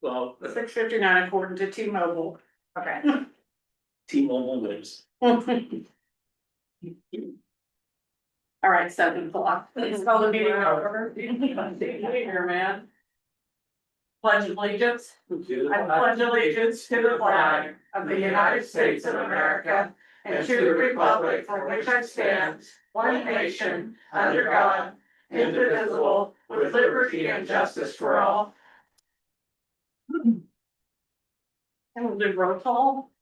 Well, 6:59 according to T-Mobile. Okay. T-Mobile lives. All right, 7 o'clock. Let's call the meeting over. Here, man. Pledge allegiance. I pledge allegiance to the flag of the United States of America and to the republic for which it stands, one nation, under God, indivisible, with liberty and justice for all. And we'll do roll call.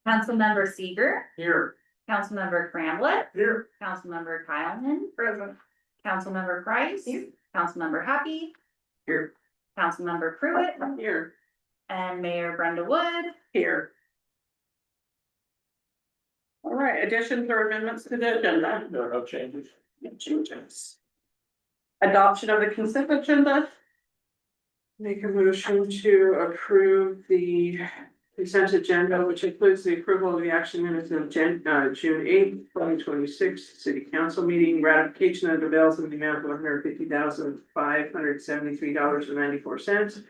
Councilmember Seeger, Here. Councilmember Cramblett, Here. Councilmember Kyleman, Present. Councilmember Price, Here. Councilmember Happy, Here. Councilmember Pruitt, Here. and Mayor Brenda Wood. Here. All right, additions or amendments to the agenda? There are no changes. No changes. Adoption of the consent agenda. Make a motion to approve the consent agenda, which includes the approval of the action minutes of June 8th, 2026, city council meeting, ratification of the bills in the amount of $150,573.94.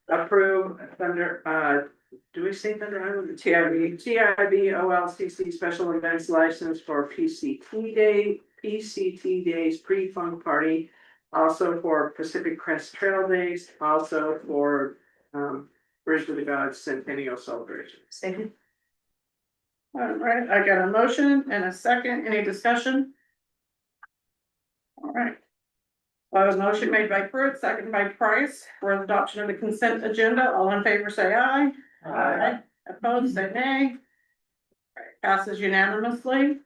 Approve Thunder, do we say Thunder Island? TIB OLCC special events license for PCT Days pre-funk party. Also for Pacific Crest Trail Days, also for Bridge of the Gods Centennial Celebration. Second. All right, I got a motion and a second. Any discussion? All right. A motion made by Pruitt, second by Price for adoption of the consent agenda. All in favor, say aye. Aye. Opposed, say nay. Passes unanimously.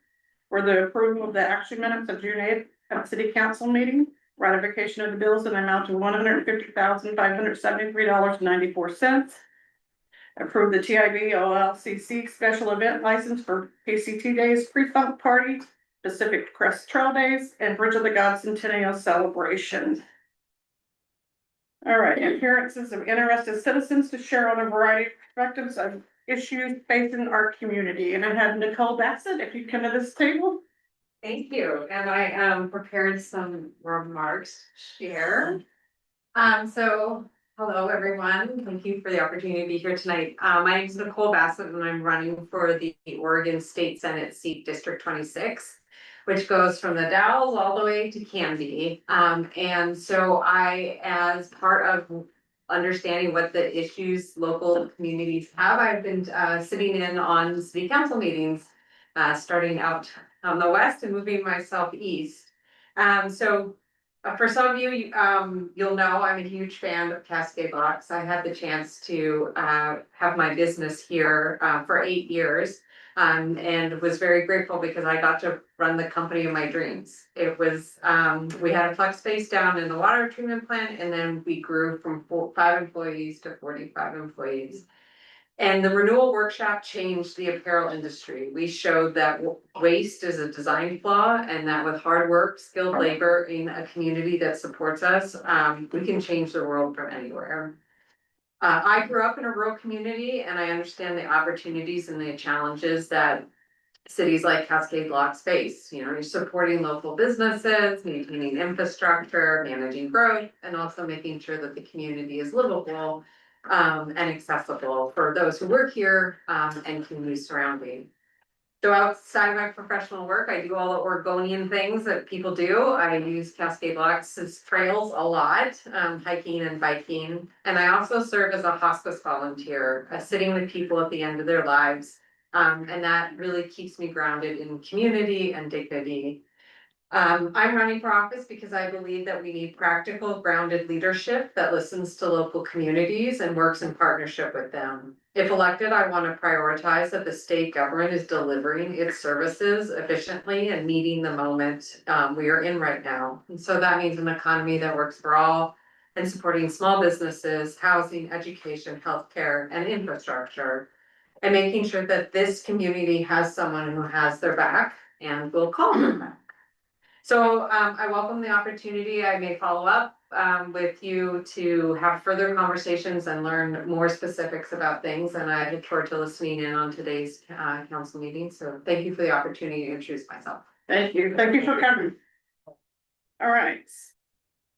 For the approval of the action minutes of June 8th at city council meeting. Ratification of the bills in the amount of $150,573.94. Approve the TIB OLCC special event license for PCT Days pre-funk party, Pacific Crest Trail Days, and Bridge of the Gods Centennial Celebration. All right, appearances of interested citizens to share on a variety of perspectives of issues facing our community. And I have Nicole Bassett, if you come to this table. Thank you, and I prepared some remarks to share. So hello everyone, thank you for the opportunity to be here tonight. My name is Nicole Bassett and I'm running for the Oregon State Senate seat District 26, which goes from the Dalles all the way to Canby. And so I, as part of understanding what the issues local communities have, I've been sitting in on city council meetings, starting out on the west and moving myself east. So for some of you, you'll know I'm a huge fan of Cascade Locks. I had the chance to have my business here for 8 years, and was very grateful because I got to run the company of my dreams. It was we had a flex space down in the water treatment plant, and then we grew from 5 employees to 45 employees. And the renewal workshop changed the apparel industry. We showed that waste is a design flaw and that with hard work, skilled labor in a community that supports us, we can change the world from anywhere. I grew up in a rural community and I understand the opportunities and the challenges that cities like Cascade Locks face. You know, you're supporting local businesses, maintaining infrastructure, managing growth, and also making sure that the community is livable and accessible for those who work here and communities surrounding. So outside of my professional work, I do all the Oregonian things that people do. I use Cascade Locks as trails a lot, hiking and biking. And I also serve as a hospice volunteer, sitting with people at the end of their lives. And that really keeps me grounded in community and dignity. I'm running for office because I believe that we need practical, grounded leadership that listens to local communities and works in partnership with them. If elected, I want to prioritize that the state government is delivering its services efficiently and meeting the moment we are in right now. And so that means an economy that works for all and supporting small businesses, housing, education, healthcare, and infrastructure, and making sure that this community has someone who has their back and will call them back. So I welcome the opportunity. I may follow up with you to have further conversations and learn more specifics about things. And I look forward to listening in on today's council meeting. So thank you for the opportunity to introduce myself. Thank you. Thank you for coming. All right.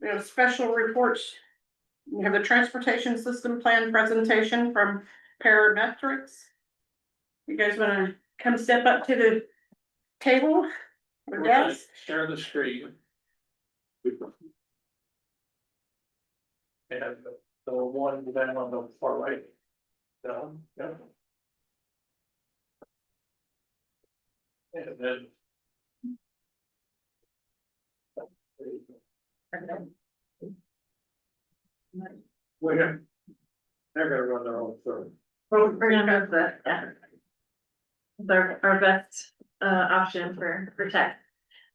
We have special reports. We have the transportation system plan presentation from parametrics. You guys wanna come step up to the table? Or desk? Share the screen. And the one then on the far right. Down, yeah. And then. Wait, they're gonna run their own thing. We're gonna move the, yeah. Our best option for tech.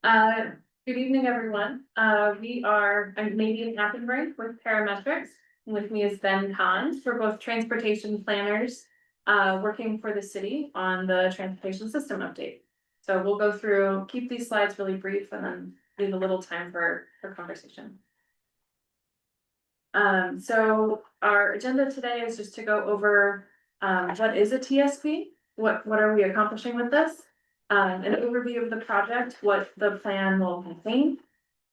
Good evening, everyone. I'm Nadine Appenbrink with Parametrics. And with me is Ben Kahn for both transportation planners working for the city on the transportation system update. So we'll go through, keep these slides really brief and then leave a little time for conversation. So our agenda today is just to go over what is a TSP, what are we accomplishing with this, an overview of the project, what the plan will contain.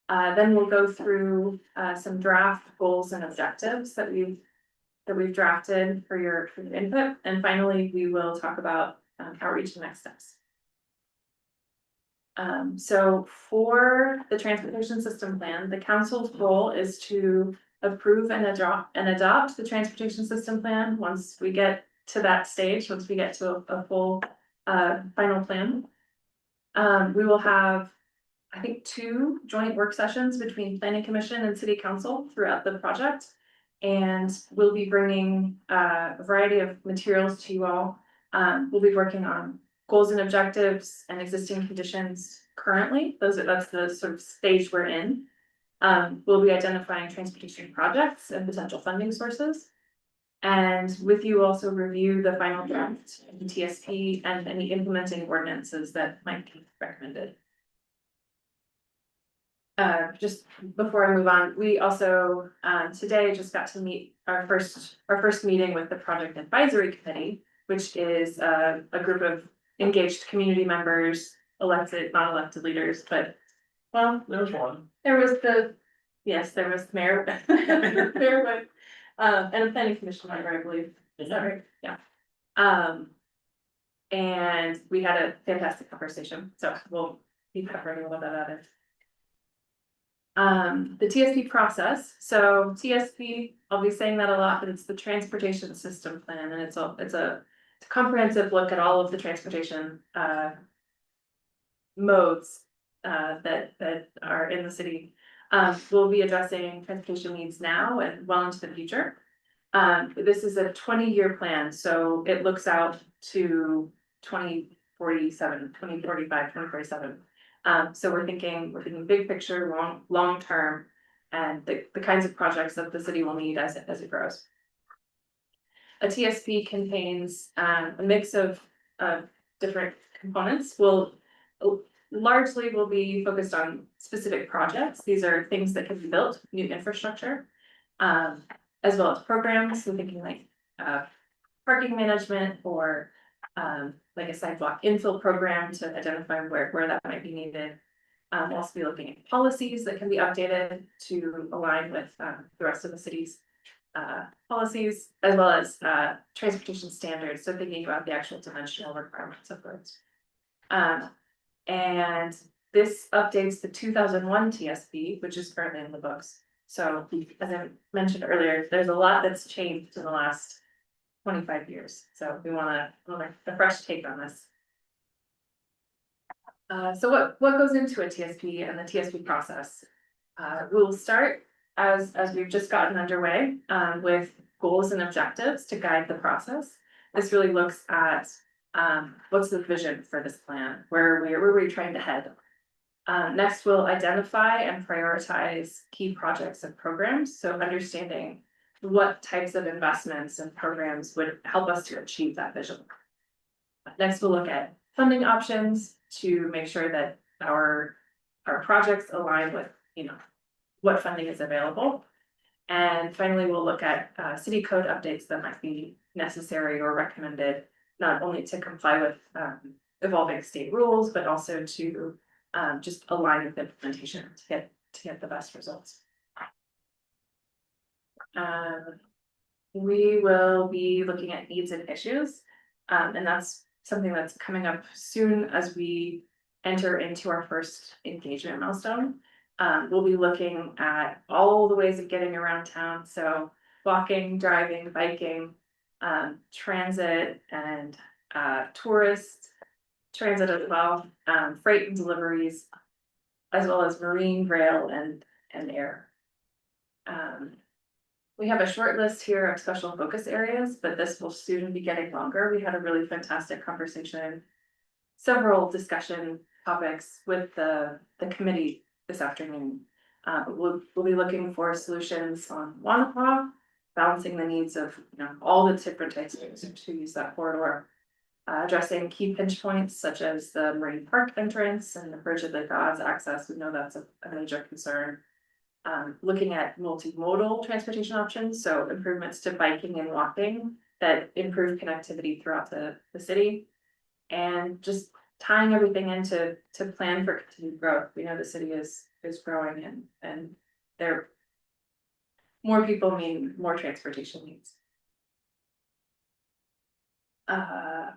Then we'll go through some draft goals and objectives that we've drafted for your input, and finally we will talk about outreach and next steps. So for the transportation system plan, the council's goal is to approve and adopt the transportation system plan once we get to that stage, once we get to a full final plan. We will have, I think, 2 joint work sessions between planning commission and city council throughout the project. And we'll be bringing a variety of materials to you all. We'll be working on goals and objectives and existing conditions currently. That's the sort of stage we're in. We'll be identifying transportation projects and potential funding sources. And with you also review the final draft of the TSP and any implementing ordinances that might be recommended. Just before I move on, we also today just got to meet our first meeting with the project advisory committee, which is a group of engaged community members, elected, not elected leaders, but well, There's one. there was Mayor, Mayor Wood, and a planning commission member, I believe. Is that right? Yeah. And we had a fantastic conversation, so we'll be covering a little bit of it. The TSP process, so TSP, I'll be saying that a lot, but it's the transportation system plan, and it's a comprehensive look at all of the transportation modes that are in the city. We'll be addressing transportation needs now and well into the future. This is a 20-year plan, so it looks out to 2047, 2045, 2047. So we're thinking big picture, long term, and the kinds of projects that the city will need as it grows. A TSP contains a mix of different components. Largely will be focused on specific projects. These are things that can be built, new infrastructure, as well as programs. So thinking like parking management or like a sidewalk infill program to identify where that might be needed. We'll also be looking at policies that can be updated to align with the rest of the city's policies, as well as transportation standards. So thinking about the actual dimensional requirements of roads. And this updates the 2001 TSP, which is currently in the books. So as I mentioned earlier, there's a lot that's changed in the last 25 years. So we want a fresh take on this. So what goes into a TSP and the TSP process? We'll start as we've just gotten underway with goals and objectives to guide the process. This really looks at what's the vision for this plan? Where are we trying to head? Next, we'll identify and prioritize key projects and programs. So understanding what types of investments and programs would help us to achieve that vision. Next, we'll look at funding options to make sure that our projects align with, what funding is available. And finally, we'll look at city code updates that might be necessary or recommended, not only to comply with evolving state rules, but also to just align with implementation get the best results. We will be looking at needs and issues, and that's something that's coming up soon as we enter into our first engagement milestone. We'll be looking at all the ways of getting around town, so walking, driving, biking, transit and tourist transit as well, freight and deliveries, as well as marine, rail and air. We have a short list here of special focus areas, but this will soon be getting longer. We had a really fantastic conversation, several discussion topics with the committee this afternoon. We'll be looking for solutions on Wanapa, balancing the needs of, all the different types of users who use that corridor. Addressing key pinch points such as the Marine Park entrance and the Bridge of the Gods access. We know that's a major concern. Looking at multimodal transportation options, so improvements to biking and walking that improve connectivity throughout the city. And just tying everything into plan for continued growth. We know the city is growing and there more people mean more transportation needs.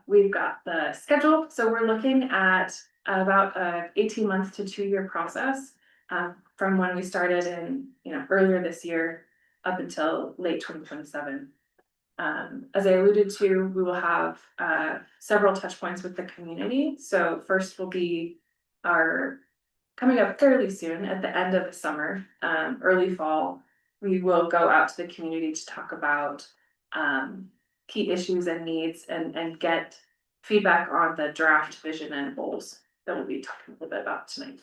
We've got the schedule, so we're looking at about a 18-month to 2-year process. From when we started in, earlier this year up until late 2027. As I alluded to, we will have several touch points with the community. So first will be coming up fairly soon at the end of the summer, early fall. We will go out to the community to talk about key issues and needs and get feedback on the draft vision and goals that we'll be talking a little bit about tonight.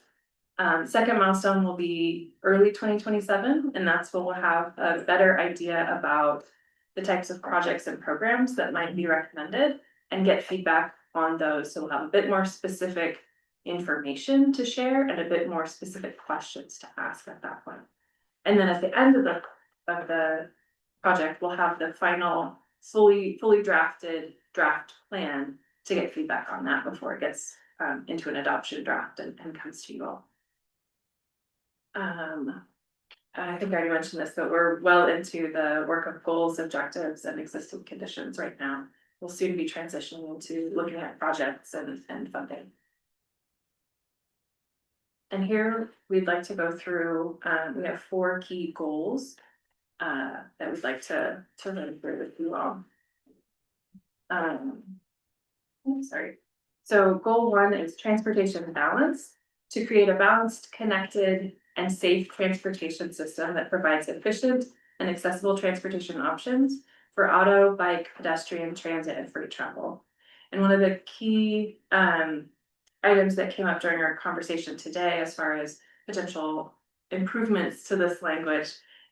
Second milestone will be early 2027, and that's when we'll have a better idea about the types of projects and programs that might be recommended and get feedback on those. So we'll have a bit more specific information to share and a bit more specific questions to ask at that point. And then at the end of the project, we'll have the final fully drafted draft plan to get feedback on that before it gets into an adoption draft and comes to you all. I think I already mentioned this, but we're well into the work of goals, objectives, and existing conditions right now. We'll soon be transitioning into looking at projects and funding. And here we'd like to go through, we have 4 key goals that we'd like to run through with you all. Sorry. So goal 1 is transportation balance, to create a balanced, connected, and safe transportation system that provides efficient and accessible transportation options for auto, bike, pedestrian, transit, and freight travel. And one of the key items that came up during our conversation today, as far as potential improvements to this language,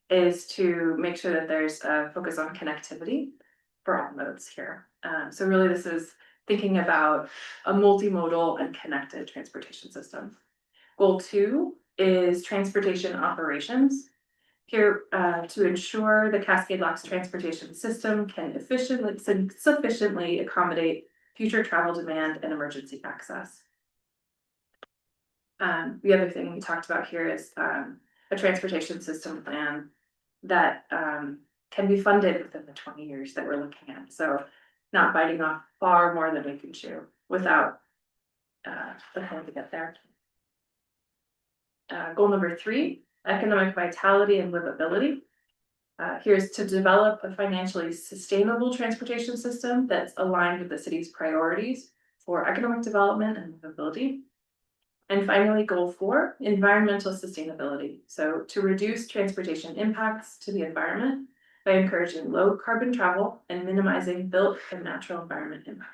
is to make sure that there's a focus on connectivity for all modes here. So really this is thinking about a multimodal and connected transportation system. Goal 2 is transportation operations. Here, to ensure the Cascade Locks transportation system can sufficiently accommodate future travel demand and emergency access. The other thing we talked about here is a transportation system plan that can be funded within the 20 years that we're looking at. So not biting off far more than we can chew without the plan to get there. Goal number 3, economic vitality and livability. Here's to develop a financially sustainable transportation system that's aligned with the city's priorities for economic development and livability. And finally, goal 4, environmental sustainability. So to reduce transportation impacts to the environment by encouraging low carbon travel and minimizing built and natural environment impacts.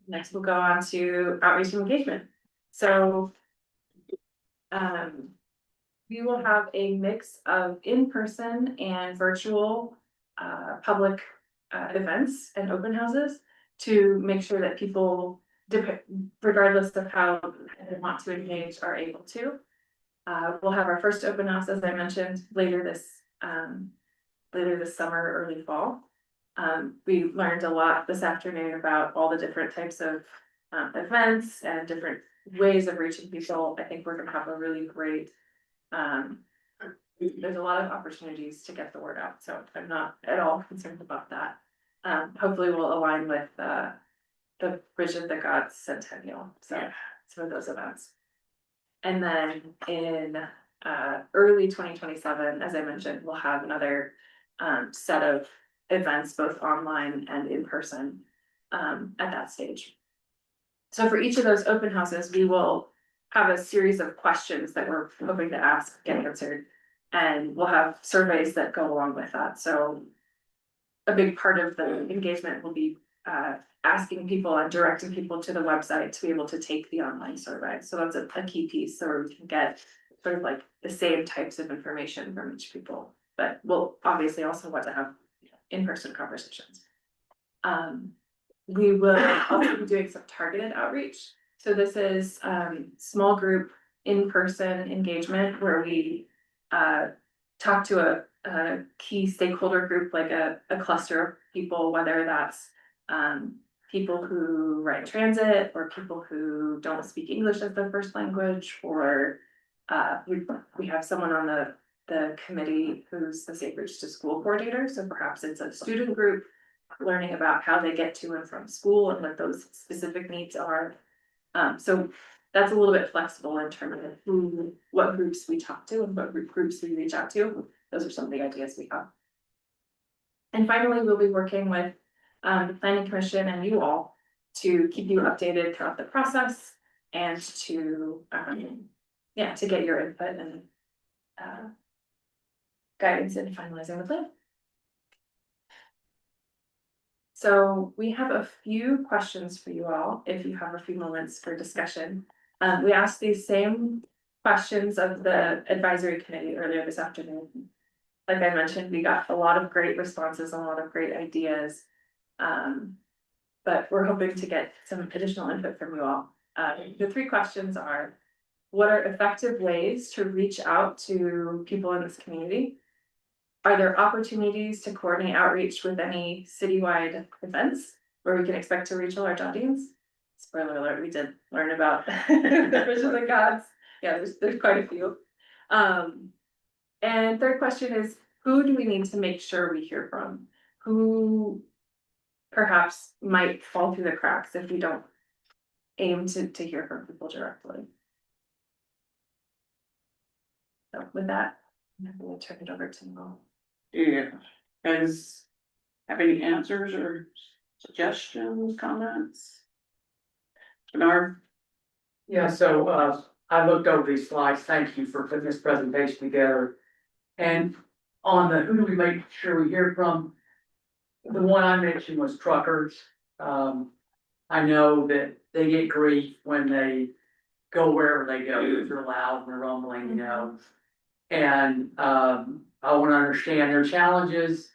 Next, we'll go on to outreach and engagement. So we will have a mix of in-person and virtual public events and open houses to make sure that people, regardless of how they want to engage, are able to. We'll have our first open house, as I mentioned, later this summer, early fall. We learned a lot this afternoon about all the different types of events and different ways of reaching people, I think we're gonna have a really great, there's a lot of opportunities to get the word out, so I'm not at all concerned about that. Hopefully we'll align with, the Bridge of the Gods Centennial, so some of those events. And then in, early 2027, as I mentioned, we'll have another, set of events, both online and in person, at that stage. So for each of those open houses, we will have a series of questions that we're hoping to ask, get answered. And we'll have surveys that go along with that, so. A big part of the engagement will be asking people and directing people to the website to be able to take the online survey, so that's a key piece, so we can get. Sort of like the same types of information from each people, but we'll obviously also want to have in-person conversations. We will also be doing some targeted outreach. So this is small group in-person engagement where we talk to a key stakeholder group, like a cluster of people, whether that's people who ride transit or people who don't speak English as their first language, or we have someone on the committee who's the Safe Routes to School coordinator, so perhaps it's a student group learning about how they get to and from school and what those specific needs are. So that's a little bit flexible in terms of what groups we talk to and what groups we reach out to. Those are some of the ideas we have. And finally, we'll be working with the Planning Commission and you all to keep you updated throughout the process and to to get your input and guidance in finalizing the plan. So we have a few questions for you all, if you have a few moments for discussion. We asked these same questions of the advisory committee earlier this afternoon. Like I mentioned, we got a lot of great responses, a lot of great ideas. But we're hoping to get some additional input from you all. The three questions are: what are effective ways to reach out to people in this community? Are there opportunities to coordinate outreach with any citywide events where we can expect to reach a large audience? Spoiler alert, we did learn about the Bridge of the Gods. Yeah, there's quite a few. And third question is, who do we need to make sure we hear from? Who perhaps might fall through the cracks if we don't aim to hear from people directly? So with that, I'm going to turn it over to Mo. Do you guys have any answers or suggestions, comments? Bernard? Yeah, so I looked over these slides. Thank you for putting this presentation together. And on the who do we make sure we hear from, the one I mentioned was truckers. I know that they get grief when they go wherever they go, if they're loud and they're rumbling, you know. And I want to understand their challenges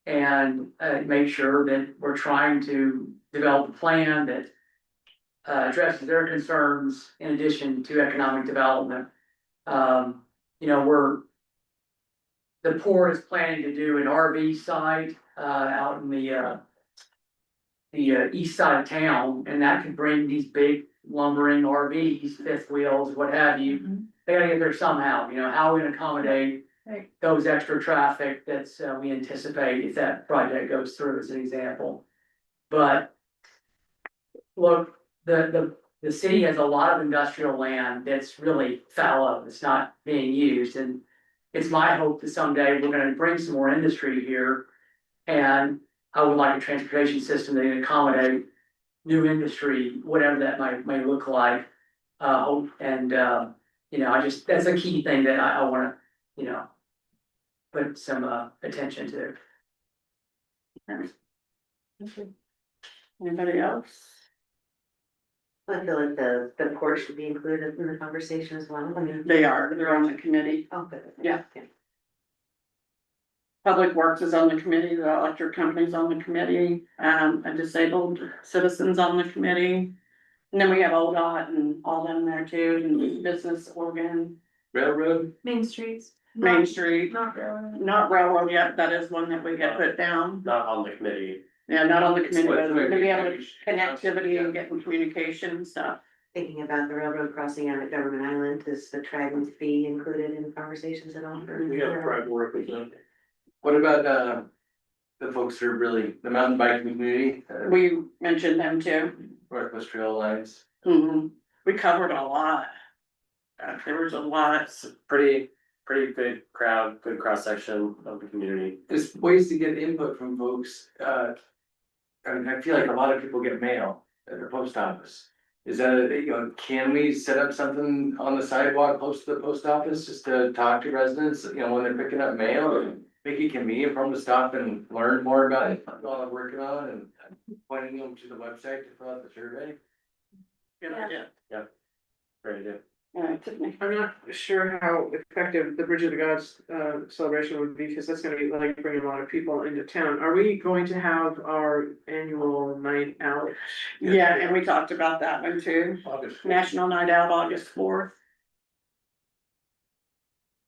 and make sure that we're trying to develop a plan that addresses their concerns in addition to economic development. You know, the Port is planning to do an RV site out in the east side of town, and that could bring these big lumbering RVs, fifth wheels, what have you. They gotta get there somehow, you know, how are we gonna accommodate those extra traffic that's we anticipate if that project goes through, as an example. But look, the city has a lot of industrial land that's really fallow, it's not being used, and it's my hope that someday we're gonna bring some more industry here. And I would like a transportation system that can accommodate new industry, whatever that may look like. You know, that's a key thing that I wanna, you know, put some attention to. Anybody else? I feel like the port should be included in the conversation as well. I mean. They're on the committee. Oh, good. Yeah. Public Works is on the committee, the electric company's on the committee, and disabled citizens on the committee. And then we have ODOT and all them there too, and business organ, Railroad. Main Streets. Main Street, Not really. not railroad yet, that is one that we get put down. Not on the committee. Yeah, not on the committee, What- but maybe have a maybe- connectivity and getting communication and stuff. Thinking about the railroad crossing out at Government Island, is the tribal fee included in conversations at all? We have tribal representative. What about, the folks that are really, the mountain biking community, We mentioned them too. Northwest Trail Alliance? We covered a lot. There was a lot. It's a pretty good crowd, good cross section of the community. There's ways to get input from folks, I mean, I feel like a lot of people get mail at the post office. Is that, can we set up something on the sidewalk close to the post office just to talk to residents, when they're picking up mail? Or make it convenient for them to stop and learn more about it, while they're working on, and pointing them to the website to fill out the survey? Good idea. Very good. Tiffany. I'm not sure how effective the Bridge of the Gods celebration would be, because that's gonna be like bringing a lot of people into town. Are we going to have our annual night out? Yeah, and we talked about that one too. August. National Night Out, August 4th.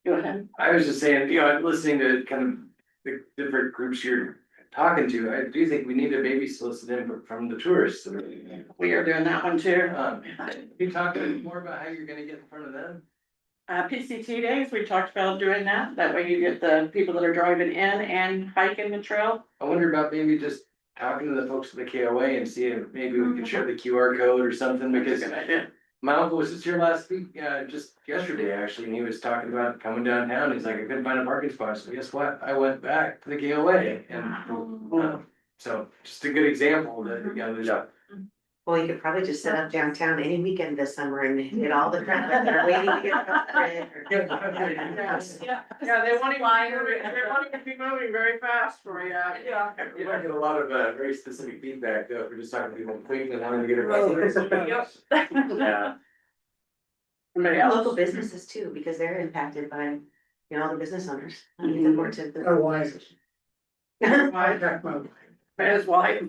Go ahead. I was just saying, listening to kind of the different groups you're talking to, I do think we need to maybe solicit input from the tourists. We are doing that one too. Can you talk more about how you're gonna get in front of them? PCT days, we talked about doing that. That way you get the people that are driving in and hiking the trail. I wonder about maybe just talking to the folks at the KOA and see if maybe we can share the QR code or something, because Good idea. my uncle was just here last week, just yesterday actually, and he was talking about coming downtown. He's like, I couldn't find a parking spot. So guess what? I went back to the KOA, and so just a good example that, there's. Well, you could probably just set up downtown any weekend this summer and hit all the traffic that are waiting to get across the bridge. Yeah, they want to be moving very fast for you. Yeah. You might get a lot of very specific feedback though, if we're just talking to people quick and having to get across. Yeah. Somebody And else? local businesses too, because they're impacted by, all the business owners. I mean, it's important to. Or why? His wife.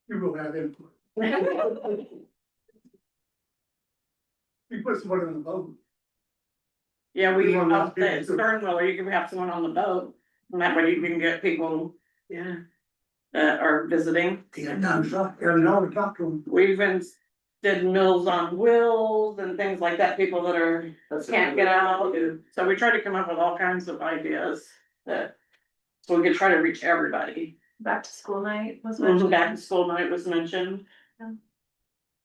You will have input. You put someone on the boat. Yeah, we, You want up those at people to- Sternwell, you can have someone on the boat, and that way you can get people. Yeah. That are visiting. Yeah, no, we talked to them. We even did Meals on Wheels and things like that, people that are, can't get out. So we try to come up with all kinds of ideas that, so we could try to reach everybody. Back to school night was mentioned. Back to school night was mentioned.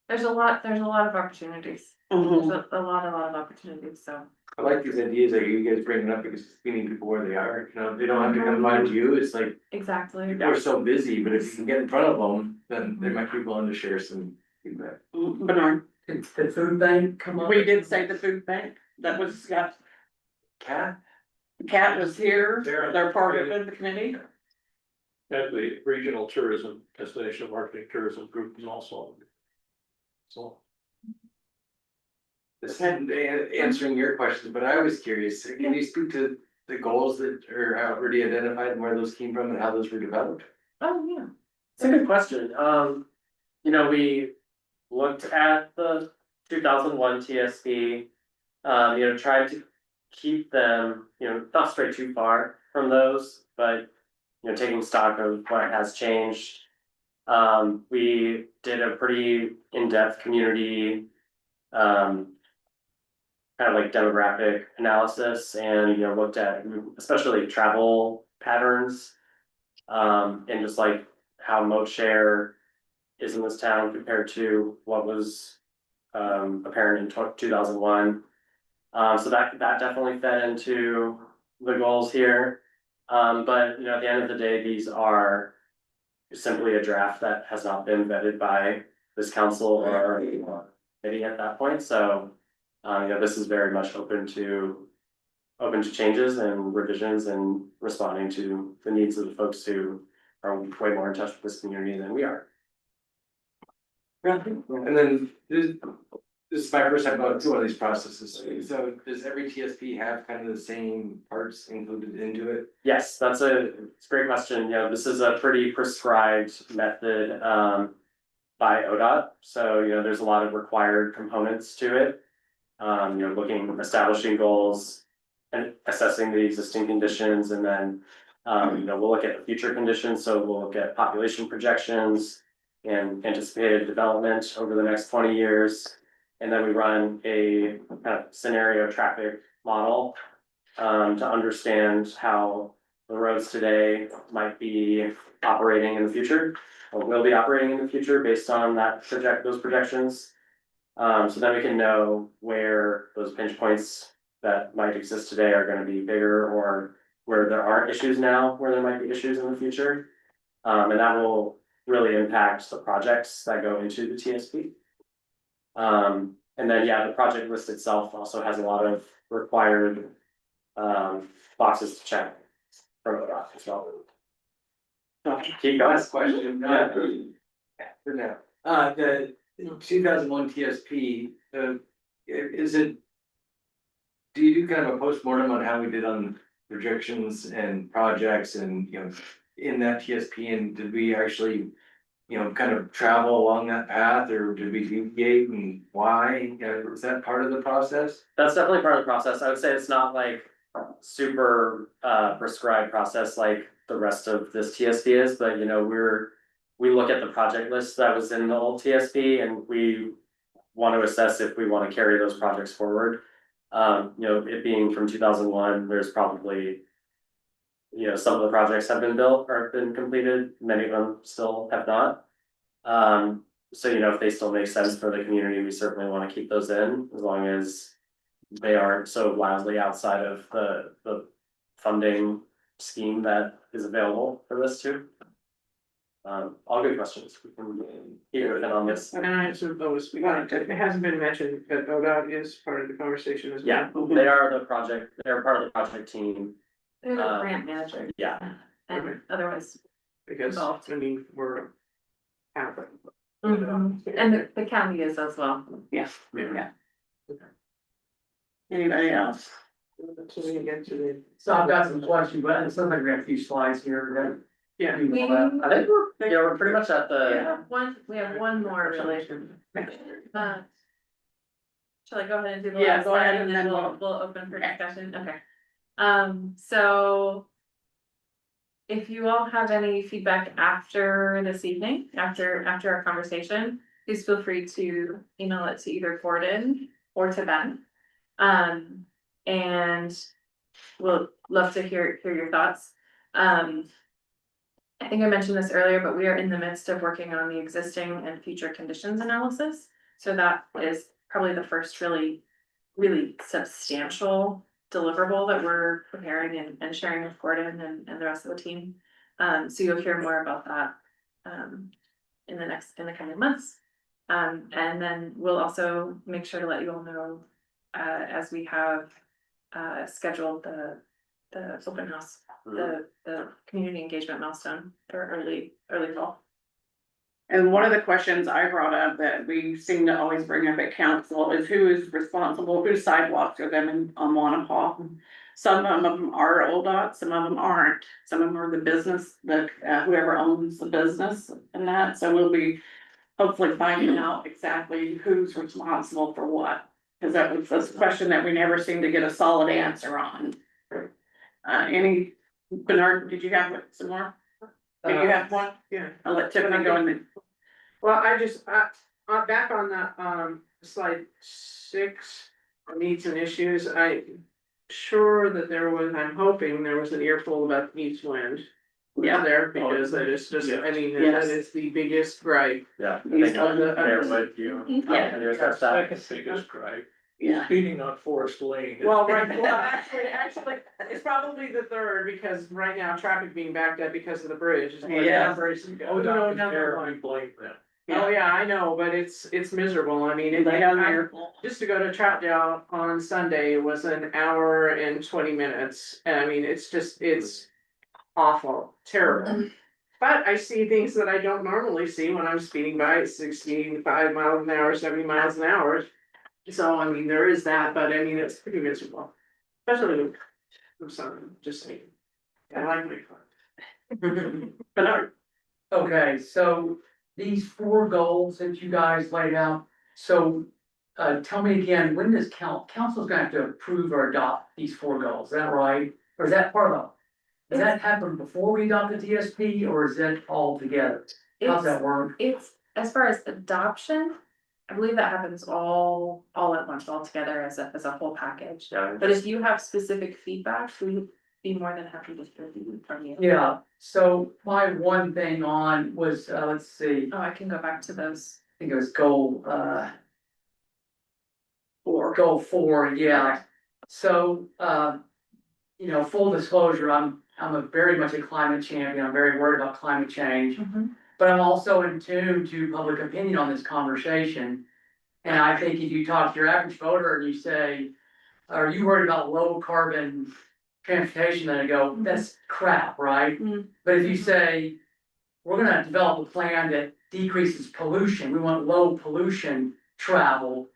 There's a lot of opportunities. There's a lot of opportunities, so. I like these ideas that you guys bringing up, because it's meeting people where they are, they don't have to come find you, it's like, Exactly. people are so busy, but if you can get in front of them, then they might be willing to share some feedback. Bernard, Did the food bank come up? we did say the food bank, that was, Kat was here, they're part of the committee. And the regional tourism, destination marketing tourism group is also. So. This isn't answering your questions, but I was curious, can you speak to the goals that are already identified and where those came from and how those were developed? Oh, yeah. It's a good question. We looked at the 2001 TSP, tried to keep them, not stray too far from those, but, taking stock of what has changed. We did a pretty in-depth community, kind of like demographic analysis, and, looked at especially travel patterns. And just like how mode share is in this town compared to what was apparent in 2001. So that definitely fed into the goals here. But at the end of the day, these are simply a draft that has not been vetted by this council or committee at that point. So this is very much open to changes and revisions and responding to the needs of the folks who are way more in touch with this community than we are. And then this is my first time going through one of these processes. So does every TSP have kind of the same parts included into it? Yes, it's a great question. This is a pretty prescribed method by ODOT. So, there's a lot of required components to it. Establishing goals and assessing the existing conditions, and then We'll look at the future conditions, so we'll look at population projections and anticipated development over the next 20 years. And then we run a kind of scenario traffic model to understand how the roads today might be operating in the future, or will be operating in the future based on those projections. So then we can know where those pinch points that might exist today are gonna be bigger, or where there aren't issues now, where there might be issues in the future. And that will really impact the projects that go into the TSP. And then, yeah, the project list itself also has a lot of required boxes to check from the doc as well. Keep going. Last question, for now, the 2001 TSP, is it? Do you do kind of a postmortem on how we did on projections and projects and, in that TSP, and did we actually, kind of travel along that path, or did we deviate, and why? Is that part of the process? That's definitely part of the process. I would say it's not like super prescribed process like the rest of this TSP is, but we look at the project list that was in the old TSP, and we want to assess if we want to carry those projects forward. It being from 2001, there's probably, some of the projects have been built or have been completed, many of them still have not. So if they still make sense for the community, we certainly want to keep those in, as long as they aren't so wildly outside of the funding scheme that is available for this too. All good questions. We can keep it on this. And I answered those, it hasn't been mentioned, but ODOT is part of the conversation as well. Yeah, they're part of the project team. They're the grant manager. Yeah. And otherwise. Because, Involved. we're. Happen. And the county is as well. Yes, yeah. Anybody else? So I've got some questions, but it sounds like we have a few slides here Yeah. that. I think we're pretty much at the. We have one more relation. Shall I go ahead and do the Yeah, last go slide ahead, and and then then we'll open for discussion, okay. So. If you all have any feedback after this evening, after our conversation, please feel free to email it to either Gordon or to Ben. And we'll love to hear your thoughts. I think I mentioned this earlier, but we are in the midst of working on the existing and future conditions analysis. So that is probably the first really substantial deliverable that we're preparing and sharing with Gordon and the rest of the team. So you'll hear more about that in the coming months. And then we'll also make sure to let you all know as we have scheduled the open house, the community engagement milestone for early fall. And one of the questions I brought up that we seem to always bring up at council is who is responsible, whose sidewalks are them on Wanapah. Some of them are ODOT, some of them aren't, some of them are the business, whoever owns the business and that, so we'll be hopefully finding out exactly who's responsible for what. Cause that was this question that we never seem to get a solid answer on. Bernard, did you have some more? Did you have one? Yeah. I'll let Tiffany go in then. Well, back on the, slide 6, needs and issues, sure that I'm hoping there was an earful about east wind. Yeah. There, because that is just, that Yes. is the biggest gripe. Yeah. I He's think on the- there would you. Yeah. There's that stuff. Second biggest gripe, Yeah. speeding on Forest Lane. Well, right, actually, it's probably the third, because right now traffic being backed up because of the bridge. is what Yeah. Oh, no, we blame them. Oh, yeah, I know, but it's miserable, I mean, They have an earful. just to go to Troutdale on Sunday was an hour and 20 minutes, and I mean, it's awful, terrible. But I see things that I don't normally see when I'm speeding by at 65 miles an hour, 70 miles an hour. So, I mean, there is that, but I mean, it's pretty miserable, especially, I'm sorry, just saying. I like my car. But okay, so these 4 goals that you guys laid out, so tell me again, when does council's gonna have to approve or adopt these 4 goals, is that right? Or is that part of Does that happen before we adopt the TSP or is that all together? How's that work? It's, as far as adoption, I believe that happens all at once, all together as a whole package. Yeah, But if you have specific feedback, we'd be more than happy to hear from you. Yeah, so my one thing on was, let's see, Oh, I can go back to those. I think it was goal, goal 4, yeah. So, you know, full disclosure, I'm a very much a climate champion, I'm very worried about climate change. But I'm also in tune to public opinion on this conversation. And I think if you talk to your average voter and you say, are you worried about low carbon transportation? Then I go, that's crap, right? But if you say, we're gonna develop a plan that decreases pollution, we want low pollution travel,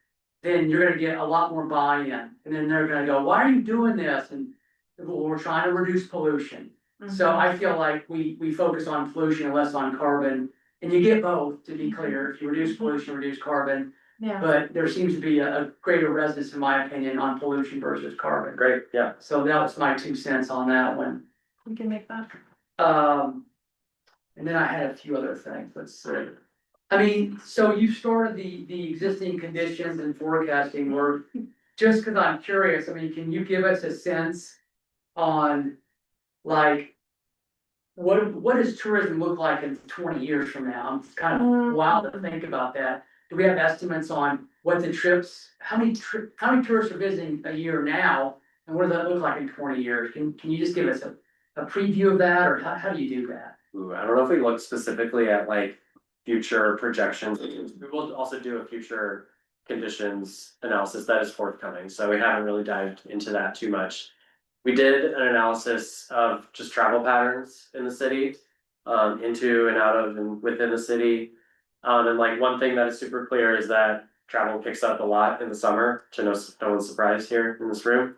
then you're gonna get a lot more buy-in. And then they're gonna go, why are you doing this? And well, we're trying to reduce pollution. So I feel like we focus on pollution and less on carbon, and you get both, to be clear, if you reduce pollution, reduce carbon. Yeah. But there seems to be a greater resonance, in my opinion, on pollution versus carbon. great, yeah. So that was my 2 cents on that one. We can make that. And then I had a few other things, let's see. I mean, so you started the existing conditions and forecasting work. Just cause I'm curious, I mean, can you give us a sense on like, what does tourism look like in 20 years from now? I'm kind of wild to think about that. Do we have estimates on what the trips, how many tourists are visiting a year now? And what does that look like in 20 years? Can you just give us a preview of that, or how do you do that? Ooh, I don't know if we look specifically at like future projections. We will also do a future conditions analysis that is forthcoming, so we haven't really dived into that too much. We did an analysis of just travel patterns in the city, into and out of and within the city. And like one thing that is super clear is that travel picks up a lot in the summer, to no one's surprise here in this room.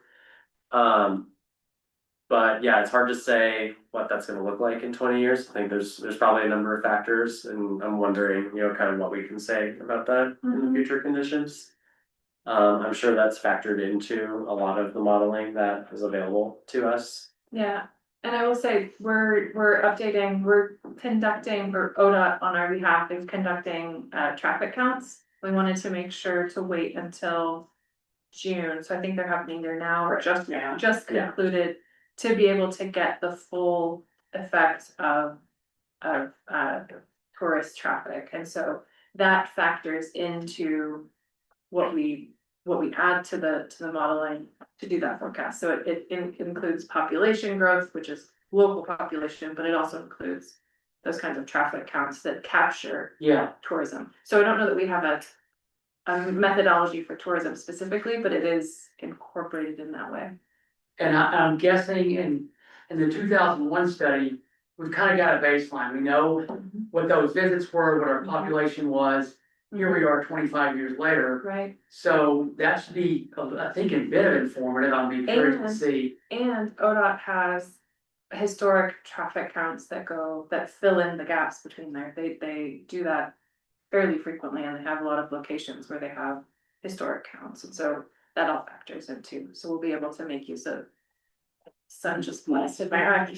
But yeah, it's hard to say what that's gonna look like in 20 years. I think there's probably a number of factors, and I'm wondering, you know, kind of what we can say about that in the future conditions. I'm sure that's factored into a lot of the modeling that is available to us. Yeah, and I will say, we're conducting, or ODOT on our behalf is conducting traffic counts. We wanted to make sure to wait until June, so I think they're happening there now, or just Yeah. concluded. To be able to get the full effect of tourist traffic, and so that factors into what we add to the modeling to do that forecast. So it includes population growth, which is local population, but it also includes those kinds of traffic counts that capture Yeah, tourism. So I don't know that we have a methodology for tourism specifically, but it is incorporated in that way. and I'm guessing in the 2001 study, we've kind of got a baseline. We know what those visits were, what our population was. Here we are 25 years later. Right. So that should be, I think, a bit of informative. I'll be curious to see. And ODOT has historic traffic counts that fill in the gaps between there. They do that fairly frequently, and they have a lot of locations where they have historic counts, and so that all factors in too. So we'll be able to make use of. Sun just blasted my eye.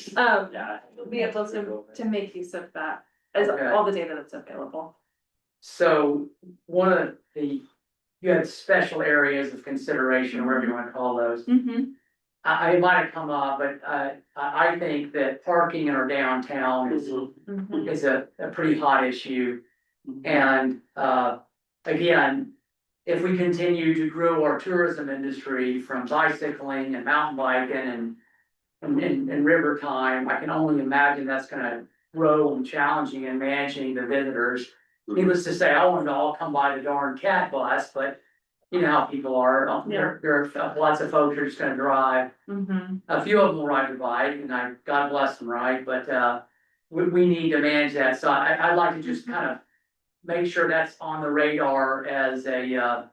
Yeah. We'll be able to make use of that as Okay. all the data that's available. So one of you had special areas of consideration, whatever you want to call those. I might have come up, but I think that parking in our downtown is a pretty hot issue. And again, if we continue to grow our tourism industry from bicycling and mountain biking and river time, I can only imagine that's gonna grow and challenging and managing the visitors. Needless to say, I want them to all come by the darn cat bus, but you know how people are, there are lots of folks who are just gonna drive. A few of them will ride the bike, and God bless them, right, but we need to manage that, so I'd like to just kind of make sure that's on the radar as an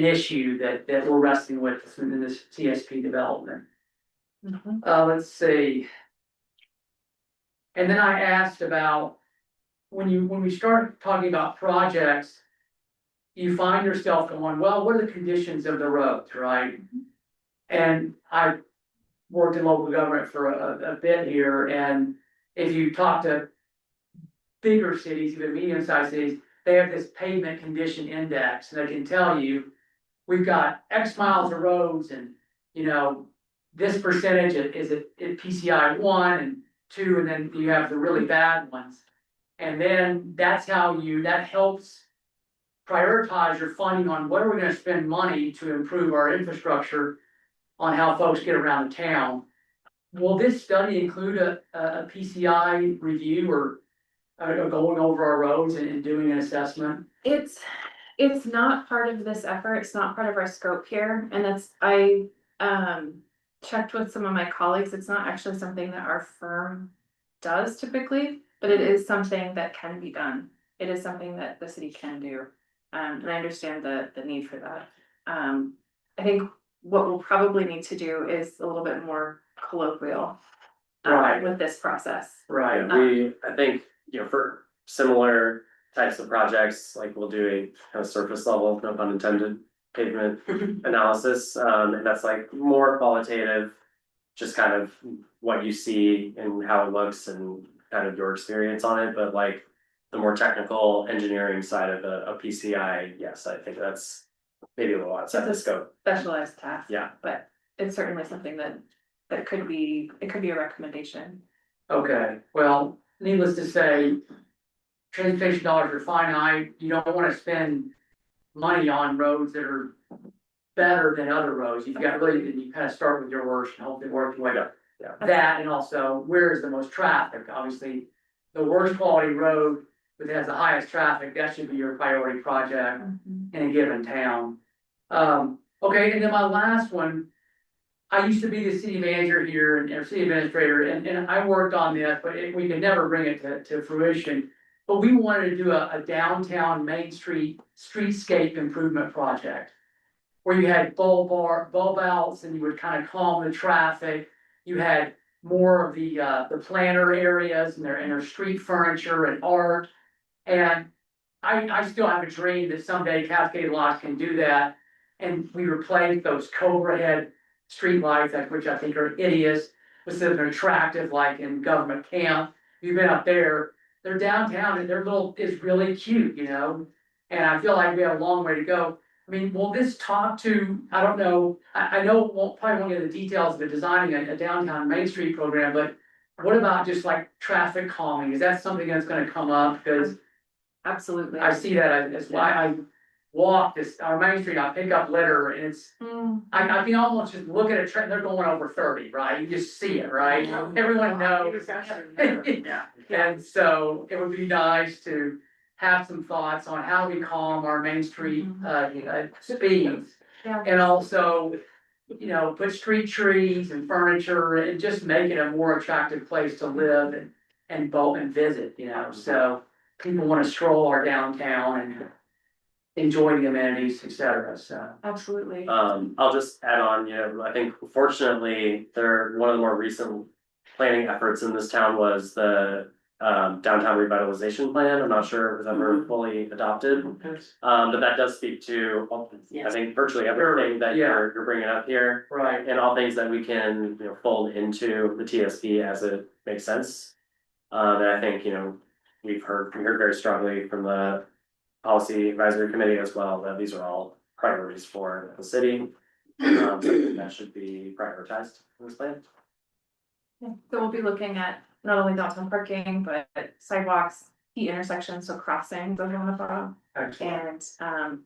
issue that we're wrestling with in this TSP development. Let's see. And then I asked about, when we start talking about projects, you find yourself going, well, what are the conditions of the roads, right? And I worked in local government for a bit here, and if you talk to bigger cities, even medium-sized cities, they have this pavement condition index, and they can tell you, we've got X miles of roads and, you know, this percentage is at PCI 1 and 2, and then you have the really bad ones. And then that helps prioritize your funding on what are we gonna spend money to improve our infrastructure on how folks get around the town. Will this study include a PCI review or going over our roads and doing an assessment? It's not part of this effort, it's not part of our scope here, and I checked with some of my colleagues, it's not actually something that our firm does typically, but it is something that can be done. It is something that the city can do, and I understand the need for that. I think what we'll probably need to do is a little bit more colloquial Right. with this process. Right. I think, for similar types of projects, like we'll do a kind of surface level, no pun intended, pavement analysis, and that's like more qualitative. Just kind of what you see and how it looks and kind of your experience on it, but like the more technical engineering side of a PCI, yes, I think that's maybe a little outside the scope. Specialized task. Yeah. But it's certainly something that could be a recommendation. Okay, well, needless to say, transportation dollars are finite, you don't wanna spend money on roads that are better than other roads, you've got really, you kind of start with your worst and hopefully work your way up. Yeah. That, and also, where is the most traffic, obviously, the worst quality road that has the highest traffic, that should be your priority project in a given town. Okay, and then my last one, I used to be the city manager here and or city administrator, and I worked on this, but we could never bring it to fruition. But we wanted to do a downtown Main Street streetscape improvement project. Where you had bulb outs and you would kind of calm the traffic. You had more of the planter areas and their street furniture and art. And I still have a dream that someday Cascade Lodge can do that. And we replace those Cobra head streetlights, which I think are hideous, with something attractive like in government camp. You've been up there, they're downtown and it's really cute, And I feel like we have a long way to go. I mean, will this talk to, I don't know, I know probably won't get the details of the designing a downtown Main Street program, but what about just like traffic calming? Is that something that's gonna come up? Because Absolutely. I see that as why I walk our Main Street, I pick up litter and it's, I can almost just look at a trend, they're going over 30, right? You just see it, right? Everyone knows. Yeah. And so it would be nice to have some thoughts on how we calm our Main Street, speeds. Yeah. And also, put street trees and furniture and just make it a more attractive place to live and visit, so people wanna stroll our downtown and enjoy the amenities, et cetera, so. Absolutely. I'll just add on, I think fortunately, one of the more recent planning efforts in this town was the downtown revitalization plan. I'm not sure if it was ever fully adopted. But that does speak to, I think, virtually everything that you're bringing up here. Right. And all things that we can, fold into the TSP as it makes sense. And I think, we heard very strongly from the policy advisory committee as well, that these are all priorities for the city. That should be prioritized in this plan. Yeah. So we'll be looking at not only downtown parking, but sidewalks, key intersections, so crossings of Wanapa. Excellent. And,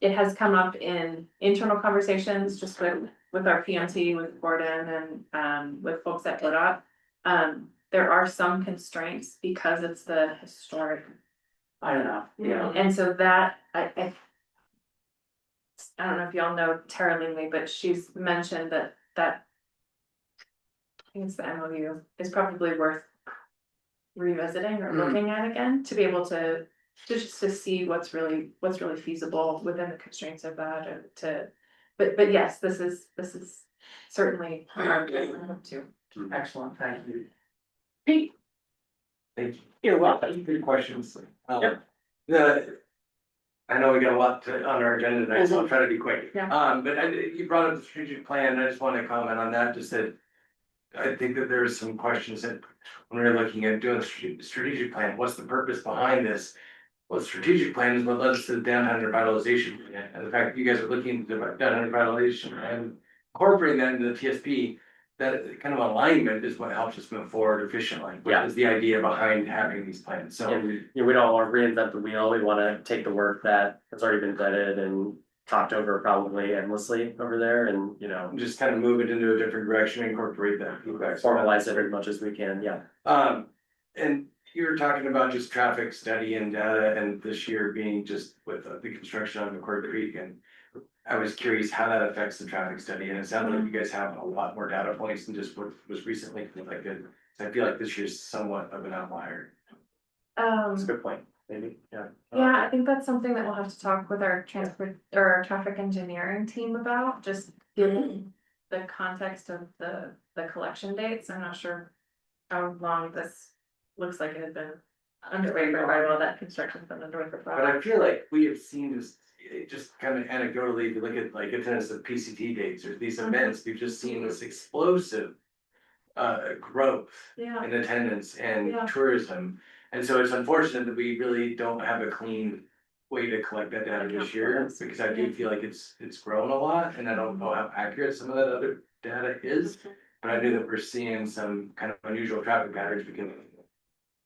it has come up in internal conversations just with our PMT, with Gordon and with folks at ODOT. There are some constraints because it's the historic. I don't know, And so that, I don't know if y'all know Tara Lingley, but she's mentioned that I think it's the MOU is probably worth revisiting or looking at again to be able to just to see what's really feasible within the constraints of that but yes, this is certainly our goal too. excellent, thank you. Pete, Thank you. you're welcome. Good questions. Yep. I know we got a lot on our agenda tonight, so I'll try to be quick. Yeah. But you brought up the strategic plan, and I just want to comment on that, just that. I think that there's some questions that when we're looking at doing a strategic plan, what's the purpose behind this? Well, the strategic plan is what led us to the downtown revitalization plan, and the fact that you guys are looking at the downtown revitalization and incorporating that into the TSP. That kind of alignment is what helps us move forward efficiently, which Yeah. is the idea behind having these plans, so. And you know, we don't wanna reinvent the wheel, we wanna take the work that has already been vetted and talked over probably endlessly over there and, you know, Just kind of move it into a different direction, incorporate that feedback. formalize it as much as we can, yeah. And you were talking about just traffic study and data and this year being just with the construction on McCord Creek and. I was curious how that affects the traffic study, and it sounds like you guys have a lot more data points than just what was recently collected. So I feel like this year's somewhat of an outlier. That's a good point, maybe, yeah. Yeah, I think that's something that we'll have to talk with our transport or our traffic engineering team about, just given the context of the collection dates. I'm not sure how long this looks like it had been underway for a while, that construction's been underway for a But while. I feel like we have seen this, just kind of anecdotally, if you look at like attendance of PCT dates or these events, we've just seen this explosive. Growth Yeah, in attendance and Yeah. tourism. And so it's unfortunate that we really don't have a clean way to collect that data this year, because I do feel like it's grown a lot, and I don't know how accurate some of that other data is. But I knew that we're seeing some kind of unusual traffic patterns because it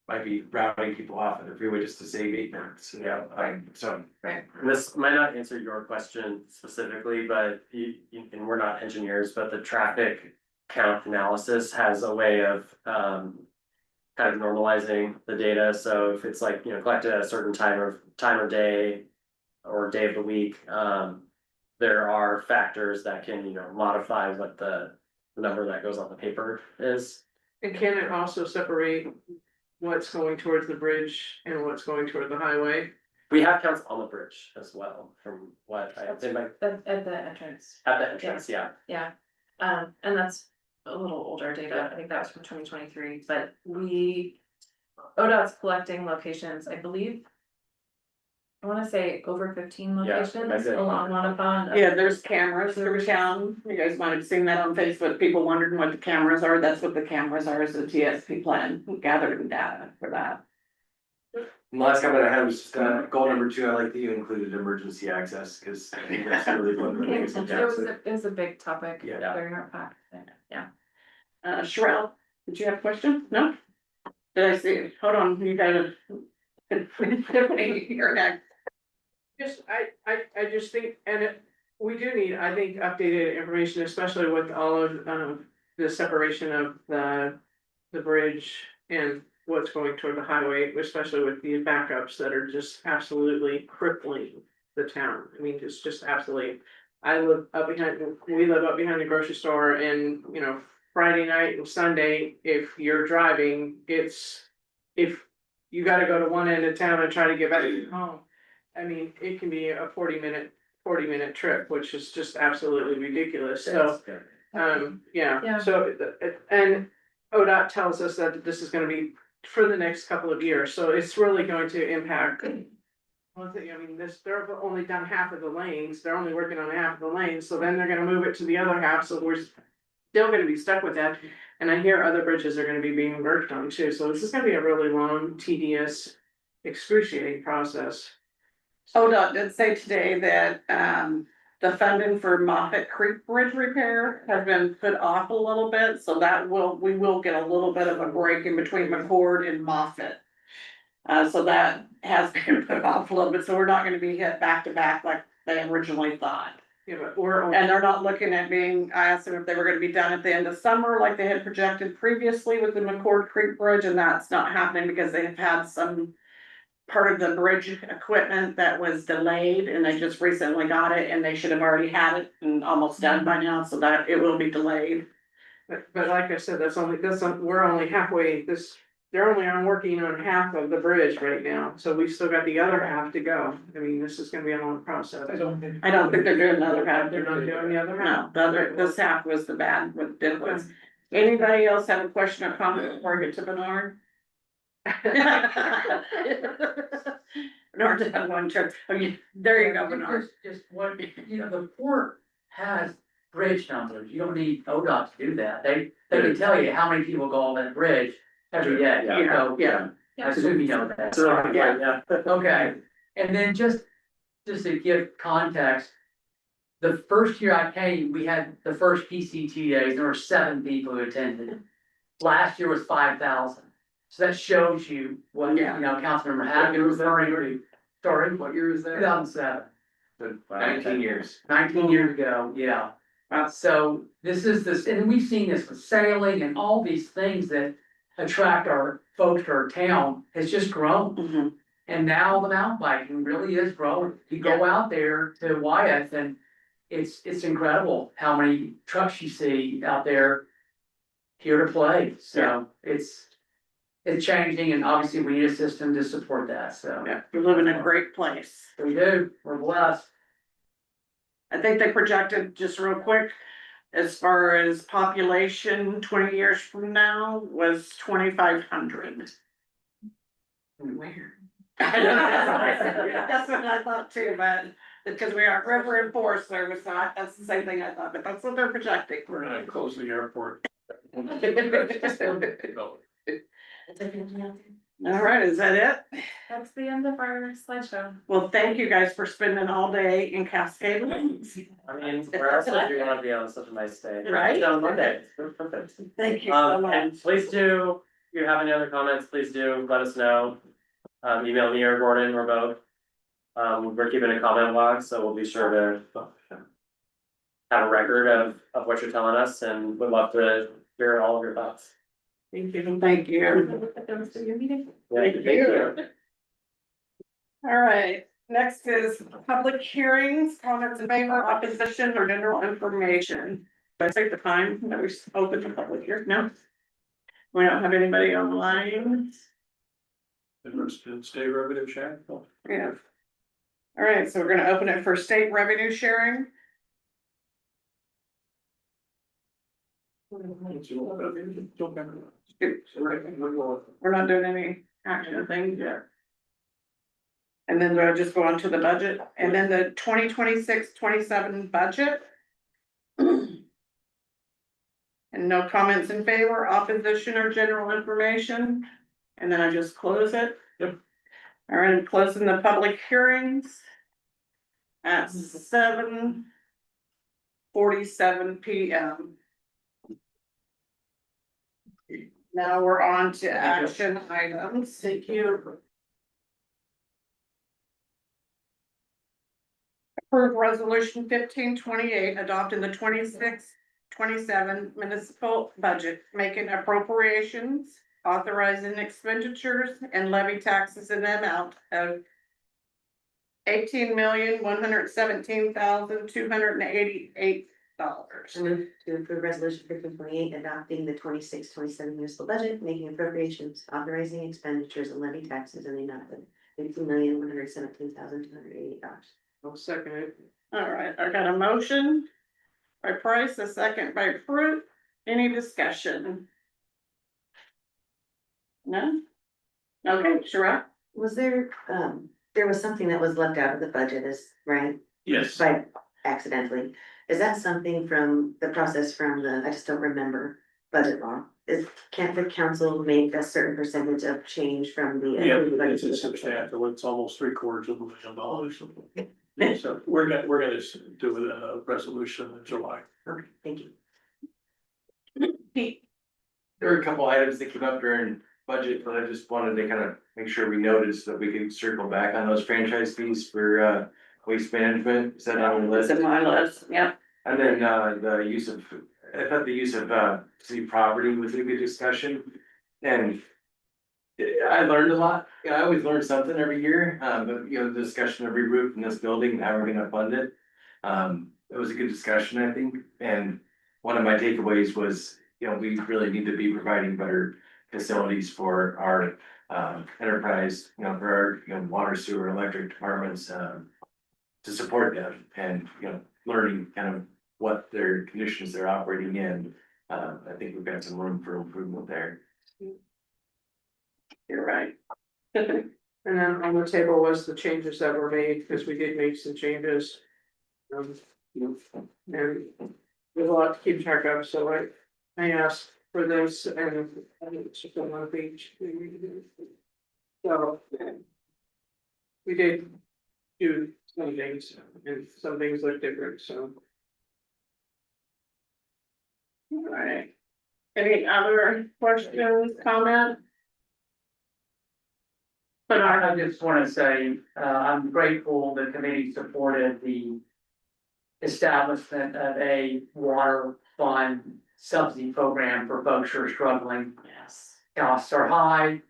might be routing people off of the freeway just to save 8 minutes, you know, so. right. And this might not answer your question specifically, but and we're not engineers, but the traffic count analysis has a way of kind of normalizing the data, so if it's like, you know, collected at a certain time of day or day of the week, there are factors that can, you know, modify what the number that goes on the paper is. And can it also separate what's going towards the bridge and what's going toward the highway? We have counts on the bridge as well, from what they might, At the entrance, at the entrance, yeah. yeah. And that's a little older data, I think that was from 2023, but ODOT's collecting locations, I believe. I wanna say over 15 Yeah, locations that's it. along Wanapon. Yeah, there's cameras through town. You guys might have seen that on Facebook. People wondering what the cameras are. That's what the cameras are, is the TSP plan, gathering data for that. And the last comment I had was just, goal number 2, I like that you included emergency access, cause I think that's really one of the It biggest. was a big topic Yeah. during our pack, yeah. Sherelle, did you have a question? No? Did I see, hold on, you gotta. Tiffany, you're next. I just think, and we do need, I think, updated information, especially with all of, the separation of the bridge and what's going toward the highway, especially with these backups that are just absolutely crippling the town. I mean, it's just absolutely, we live up behind the grocery store, and, you know, Friday night and Sunday, if you're driving, if you gotta go to one end of town and try to get back home. I mean, it can be a 40-minute trip, which is just absolutely ridiculous, so, yeah, Yeah. so, and ODOT tells us that this is gonna be for the next couple of years, so it's really going to impact. One thing, I mean, they're only done half of the lanes, they're only working on half of the lanes, so then they're gonna move it to the other half, so we're still gonna be stuck with that. And I hear other bridges are gonna be being worked on too, so this is gonna be a really long, tedious, excruciating process. ODOT did say today that, the funding for Moffett Creek Bridge repair has been put off a little bit, so we will get a little bit of a break in between McCord and Moffett. So that has been put off a little bit, so we're not gonna be hit back to back like they originally thought. Yeah, but we're only, And they're not looking at being, I asked them if they were gonna be done at the end of summer like they had projected previously with the McCord Creek Bridge, and that's not happening because they have had some part of the bridge equipment that was delayed, and they just recently got it, and they should have already had it and almost done by now, so that it will be delayed. but like I said, we're only halfway, they're only working on half of the bridge right now, so we've still got the other half to go. I mean, this is gonna be a long process. I don't think they're doing another half. They're not doing the other half? No, this half was the bad with difference. Anybody else have a question or comment before I get to Bernard? in order to have one church. I mean, there you go, Bernard. Just what, you know, the port has bridge numbers, you don't need ODOT to do that, they can tell you how many people go on that bridge every day, Yeah, so. yeah. I assume you know that. So, yeah. Okay, and then just to give context. The first year I came, we had the first PCT days, there were 7 people who attended. Last year was 5,000, so that shows you what, you Yeah. know, Councilmember Hagan was referring to. Sorry, What year is that? 2007, 19 years. 19 years ago, yeah. So this is this, and we've seen this with sailing and all these things that attract our folks to our town, has just grown. Mhm. And now the mountain biking really is growing. You go out there to Wyeth and it's incredible how many trucks you see out there here to play. So it's changing and obviously we need a system to support that. So Yeah, we live in a great place. we do, we're blessed. I think they projected, just real quick, as far as population 20 years from now was 2,500. Where? That's what I thought too, but because we are river and forest service, so that's the same thing I thought, but that's what they're projecting. We're gonna close the airport. All right, is that it? That's the end of our slideshow. Well, thank you guys for spending all day in Cascade. I mean, where else would you wanna be on such a nice day? Right? On Monday, it's perfect. Thank you so much. And please do, if you have any other comments, please do let us know. Email me or Gordon or both. We're keeping a comment log, so we'll be sure to have a record of what you're telling us and would love to hear all of your thoughts. Thank you. Thank you. Yeah, thank you. All right, next is public hearings, comments in favor, opposition, or general information. Did I take the time that we opened the public hearing? No? We don't have anybody online? State revenue share. Yeah. All right, so we're gonna open it for state revenue sharing. We're not doing any action things yet. And then we'll just go on to the budget, and then the 2026-27 budget. And no comments in favor, opposition, or general information, and then I just close it. Yep. All right, I'm closing the public hearings. At 7:47 PM. Now we're on to action items. Thank you. Approve resolution 1528 adopting the 26-27 municipal budget, making appropriations, authorizing expenditures and levy taxes in the amount of $18,117,288. I move to approve resolution 1528 adopting the 26-27 municipal budget, making appropriations, authorizing expenditures and levy taxes in the amount of $18,117,288. I'll second it. All right, I got a motion by Price, a second by Pruitt. Any discussion? No? Okay, sure. Was there was something that was left out of the budget, is right? Yes. By accidentally. Is that something from the process from I just don't remember, budget law? Can't the council make a certain percentage of change from the? Yeah, it's a substantial, it's almost $750,000. So we're gonna do a resolution in July. Okay, thank you. Pete, There were a couple items that came up during budget, but I just wanted to kind of make sure we noted so that we could circle back on those franchise fees for waste management. Is that on the list? it's in my list, yeah. And then the use of, I thought the use of city property was a good discussion. And I learned a lot. I always learn something every year, but you know, the discussion of re-roof in this building, and how we're gonna fund it. It was a good discussion, I think, and one of my takeaways was, you know, we really need to be providing better facilities for our enterprise, you know, for our, you know, water, sewer, electric departments, to support them and, you know, learning kind of what their conditions they're operating in. I think we've got some room for improvement there. You're right. And then on the table was the changes that were made, because we did make some changes. And there's a lot to keep track of, so I asked for this and I think it's just on one page. So. We did do some things and some things look different, so. Alright. Any other questions, comments? But I just wanna say, I'm grateful the committee supported the establishment of a water fund subsidy program for folks who are struggling. yes, Costs are high,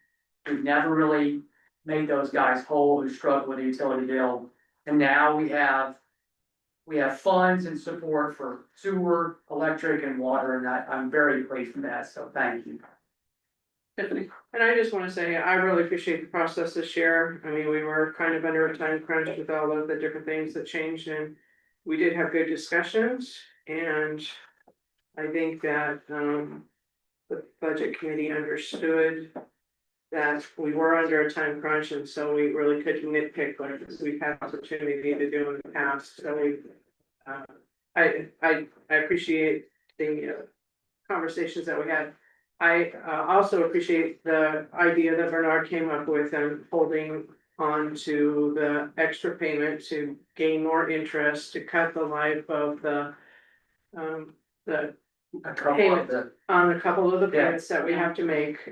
we've never really made those guys whole who struggle with a utility bill. And now we have funds and support for sewer, electric and water, and I'm very pleased with that, so thank you. Tiffany, And I just wanna say, I really appreciate the process this year. I mean, we were kind of under a time crunch with all of the different things that changed and we did have good discussions and I think that, the budget committee understood that we were under a time crunch and so we really couldn't nitpick like we've had opportunity to do in the past, so we. I appreciate the conversations that we had. I also appreciate the idea that Bernard came up with and holding on to the extra payment to gain more interest, to cut the life of the. A couple of the, On a couple of the Yeah. payments that we have to make,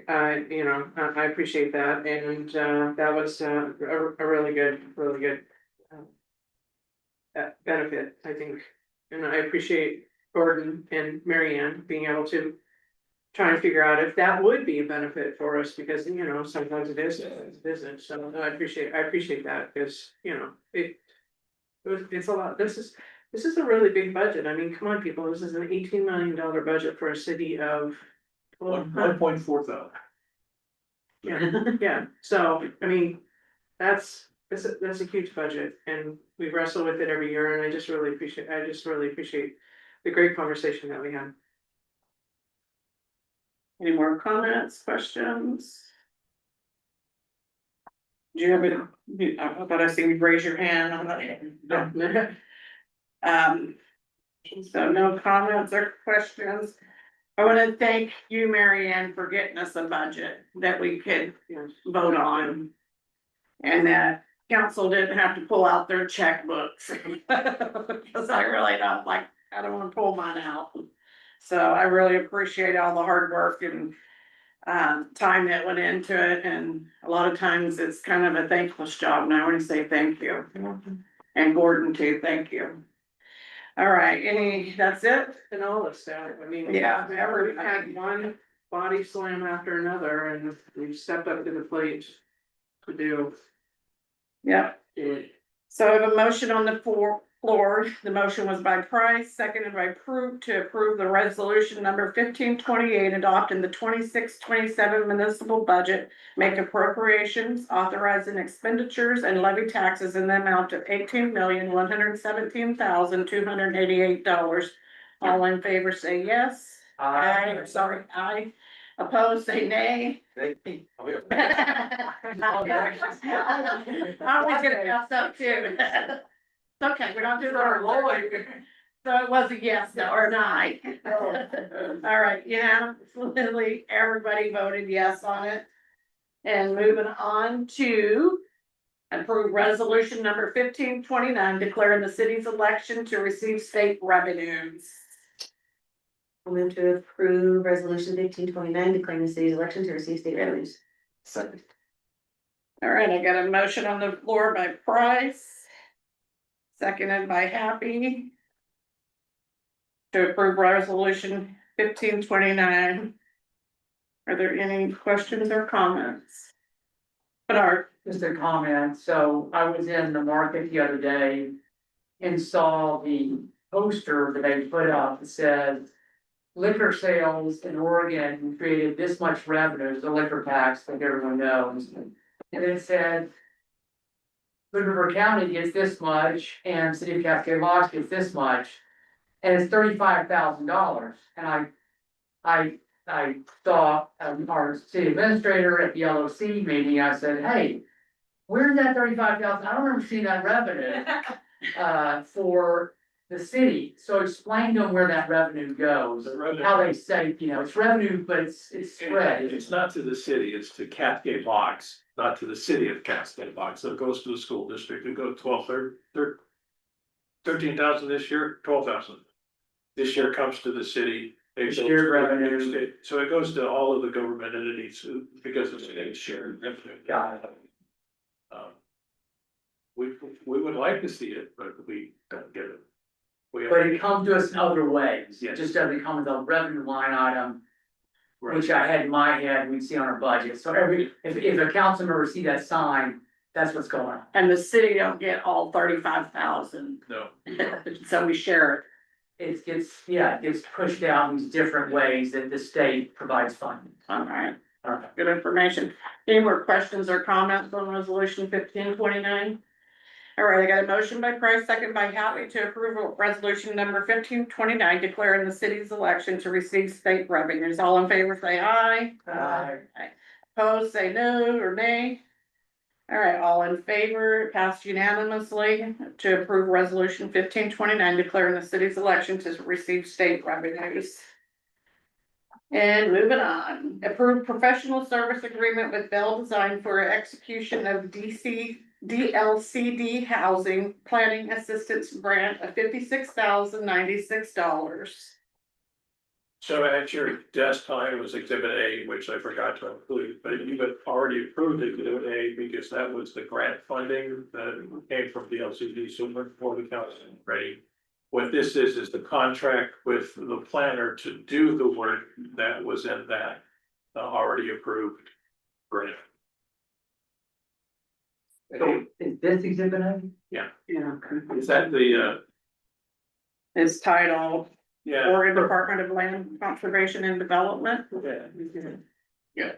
you know, I appreciate that, and, that was, a really good. Benefit, I think, and I appreciate Gordon and Mary Ann being able to. Try and figure out if that would be a benefit for us, because, you know, sometimes it is, it's business, so I appreciate that, because, you know, it's a lot, this is a really big budget, I mean, come on, people, this is an $18 million budget for a city of. 1.4 thousand. Yeah, so, I mean, that's a huge budget, and we wrestle with it every year, and I just really appreciate the great conversation that we had. any more comments, questions? Do you have a, I thought I see you raise your hand on that. So no comments or questions. I wanna thank you, Mary Ann, for getting us a budget that we could vote on. And that council didn't have to pull out their checkbooks. Cause I really don't like, I don't wanna pull mine out. So I really appreciate all the hard work and time that went into it, and a lot of times it's kind of a thankless job, and I wanna say thank you. And Gordon too, thank you. All right, that's it? And all the staff, I mean. Yeah. We've had one body slam after another, and we've stepped up to the plate to do. Yep. So I have a motion on the floor. The motion was by Price, seconded by Prue to approve the resolution number 1528, adopting the 26-27 municipal budget, make appropriations, authorizing expenditures and levy taxes in the amount of $18,117,288. All in favor say yes. Aye. Aye. Opposed, say nay. I was gonna mess up too. It's okay, we're not doing our lawyer. So it was a yes, no, or an All right, unanimously, everybody voted yes on it. And moving on to approve resolution number 1529, declaring the city's election to receive state revenues. I'll move to approve resolution 1529, declaring the city's election to receive state revenues. Second. All right, I got a motion on the floor by Price. Seconded by Happy. To approve resolution 1529. Are there any questions or comments? Bernard, Just a comment, so I was in the market the other day and saw the poster that they put up that said. Liquor sales in Oregon created this much revenue, the liquor tax, like everyone knows. And it said. Hood River County gets this much and City of Cascade Lodge gets this much. And it's $35,000, and I saw our city administrator at the LOC meeting, I said, hey. where's that 35,000? I don't remember seeing that revenue, for the city. So explain to them where that revenue goes, The revenue- how they say, you know, it's revenue, but it's spread. It's not to the city, it's to Cascade Locks, not to the city of Cascade Locks, so it goes to the school district, it goes 13,000 this year, 12,000. This year comes to the city. They It's go shared to the revenue. state. So it goes to all of the government entities because it's a shared revenue. Got it. Um, We would like to see it, but we don't get it. We But it comes to us in other ways. It Yes. just doesn't come as a revenue line item, Right. which I had in my head, we'd see on our budget. So if a council member see that sign, that's what's going on. And the city don't get all 35,000, No, so we share It gets pushed out in these different ways that the state provides funding. it. All right, Okay. good information. Any more questions or comments on resolution 1529? All right, I got a motion by Price, second by Howie to approve resolution number 1529, declaring the city's election to receive state revenues. All in favor, say aye. Opposed, say no or nay. All right, all in favor, passed unanimously to approve resolution 1529, declaring the city's election to receive state revenues. And moving on, approve professional service agreement with Bell Design for execution of DLCD housing planning assistance grant of $56,096. so at your desk time was exhibit A, which I forgot to include, but you had already approved exhibit A because that was the grant funding that came from the LCD, so before the council ready. What this is the contract with the planner to do the work that was in that already approved grant. So is this exhibit A? Yeah. Is that the, It's titled yeah. Oregon Department of Land Conservation and Development. Yeah. Yeah.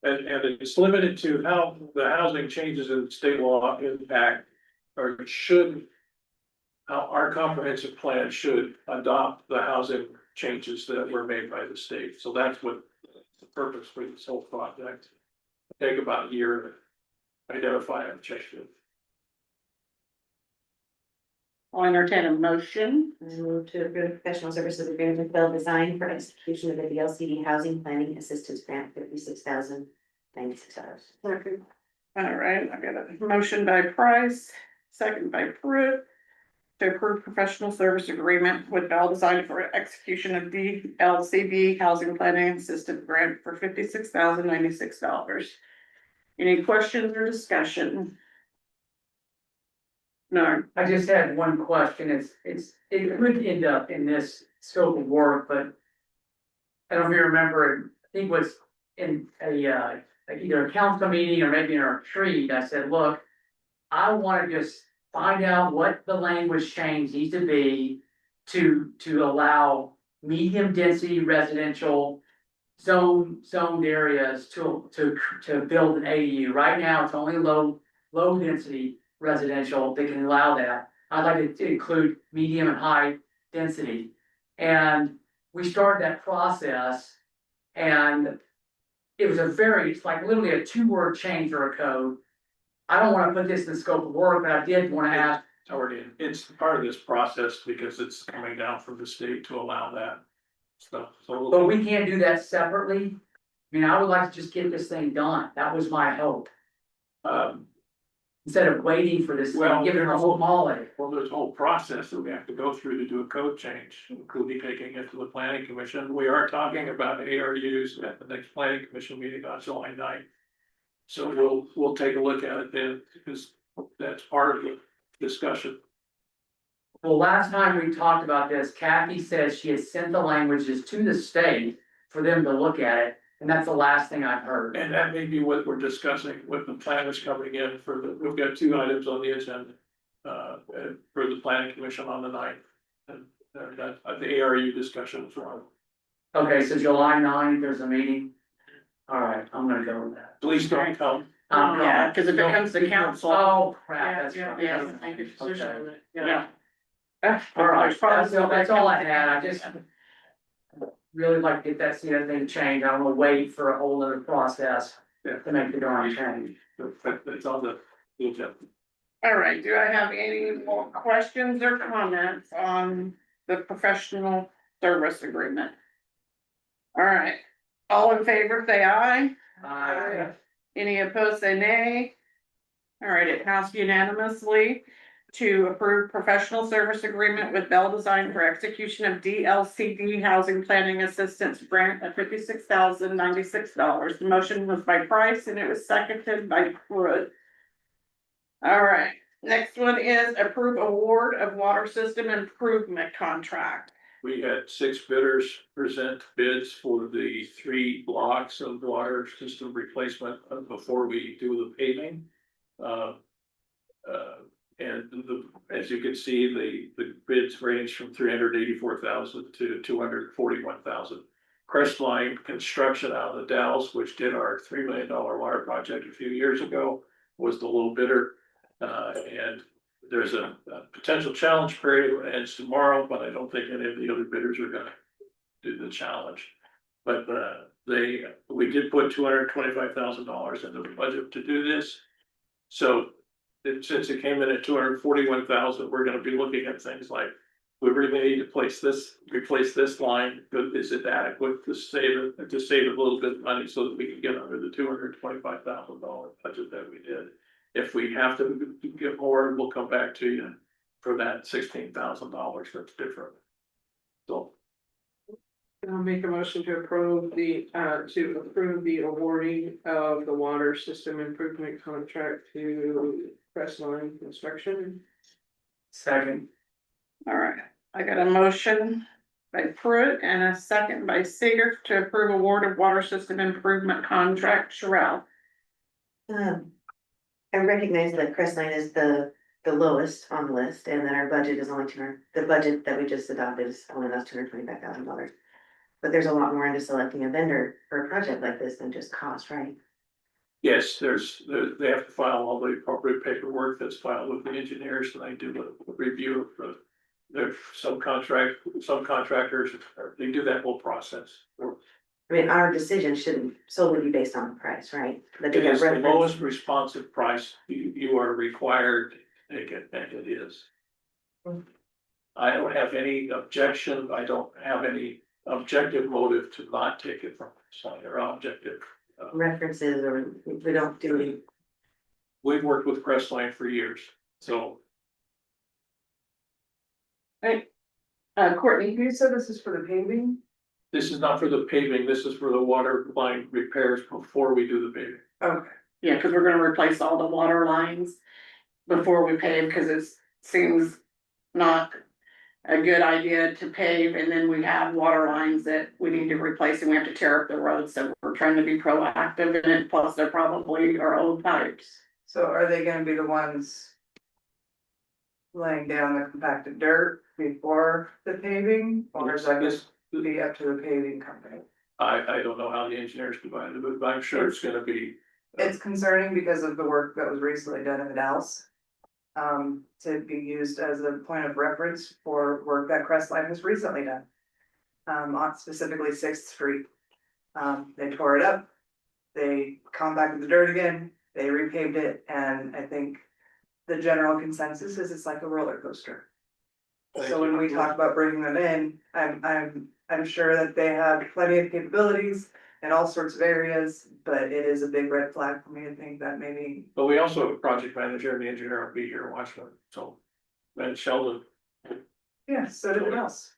And it's limited to how the housing changes in state law impact or should. How our comprehensive plan should adopt the housing changes that were made by the state, so that's what the purpose for this whole project. Take about a year to identify and check it. I'll entertain a motion. I move to approve professional services agreement with Bell Design for execution of the VLCD housing planning assistance grant, $56,096. All right, I got a motion by Price, second by Pruitt. To approve professional service agreement with Bell Design for execution of DLCD housing planning assistant grant for $56,096. Any questions or discussion? No, I just had one question. It could end up in this scope of work, but I don't know if you remember, I think it was in a, like either a council meeting or maybe in a retreat, I said, look, I wanna just find out what the language change needs to be to allow medium density residential zoned areas to build an ADU. Right now, it's only low density residential that can allow that. I'd like to include medium and high density. And we started that process and it was it's like literally a 2-word change or a code. I don't wanna put this in the scope of work, but I did wanna ask. It's part of this process because it's coming down from the state to allow that stuff, so. But we can't do that separately. I mean, I would like to just get this thing done. That was my hope. Instead of waiting for this, Well, giving her a whole holiday. Well, there's a whole process that we have to go through to do a code change, including taking it to the planning commission. We are talking about ARUs at the next planning commission meeting on July 9th. So we'll take a look at it then, because that's part of the discussion. Well, last time we talked about this, Kathy said she had sent the languages to the state for them to look at it, and that's the last thing I've heard. And that may be what we're discussing with the planners coming in we've got 2 items on the agenda. For the planning commission on the 9th. And that, the ARU discussion as well. Okay, so July 9th, there's a meeting. All right, I'm gonna go with that. Please don't come. yeah, because if it comes to council. Oh, crap, that's Yeah, right. yeah, Okay. yeah. All right, that's all I had, I just really like to get that CN thing changed, I don't wanna wait for a whole other process Yeah. to make the darn change. It's on the agenda. All right, do I have any more questions or comments on the professional service agreement? All right, all in favor, say aye. Any opposed, say nay. All right, it passed unanimously to approve professional service agreement with Bell Design for execution of DLCD Housing Planning Assistance Grant at $56,096. The motion was by Price and it was seconded by Pruitt. All right, next one is approve award of water system improvement contract. We had 6 bidders present bids for the 3 blocks of water system replacement before we do the paving. And as you can see, the bids range from 384,000 to 241,000. Crestline Construction out of the Dalles, which did our $3 million water project a few years ago, was the low bidder. And there's a potential challenge period that ends tomorrow, but I don't think any of the other bidders are gonna do the challenge. But we did put $225,000 into the budget to do this. So since it came in at 241,000, we're gonna be looking at things like, we really need to replace this line, is it adequate to save a little bit of money so that we can get under the $225,000 budget that we did. If we have to get more, we'll come back to you for that $16,000, that's different. So. I'll make a motion to approve the awarding of the water system improvement contract to Crestline Construction. Second. All right, I got a motion by Pruitt and a second by Seeger to approve award of water system improvement contract. Sherelle. I recognize that Crestline is the lowest on the list, and that our budget is only the budget that we just adopted is only those $225,000. But there's a lot more into selecting a vendor for a project like this than just cost, right? Yes, they have to file all the appropriate paperwork that's filed with the engineers, and I do a review of their subcontractors, they do that whole process. I mean, our decision shouldn't solely be based on the price, right? But It they is have the reference. lowest responsive price you are required to take it, and it is. I don't have any objection, I don't have any objective motive to not take it from Crestline or objective. References, or we don't do any. We've worked with Crestline for years, so. Hey, Courtney, you said this is for the paving? This is not for the paving, this is for the water line repairs before we do the paving. Okay. Yeah, cause we're gonna replace all the water lines before we pave, cause it seems not a good idea to pave, and then we have water lines that we need to replace and we have to tear up the road, so we're trying to be proactive in it, plus they're probably our old pipes. So are they gonna be the ones laying down the compacted dirt before the paving, or is that just be up to the paving company? I don't know how the engineers divided it, but I'm sure it's gonna be. It's concerning because of the work that was recently done in the Dalles. To be used as a point of reference for work that Crestline has recently done. On specifically 6th Street. They tore it up. They compacted the dirt again, they repaved it, and I think the general consensus is it's like a roller coaster. So when we talk about bringing them in, I'm sure that they have plenty of capabilities in all sorts of areas, but it is a big red flag for me to think that maybe. But we also have a project manager and the engineer will be here watching it, so. And Sheldon. Yeah, so did it else.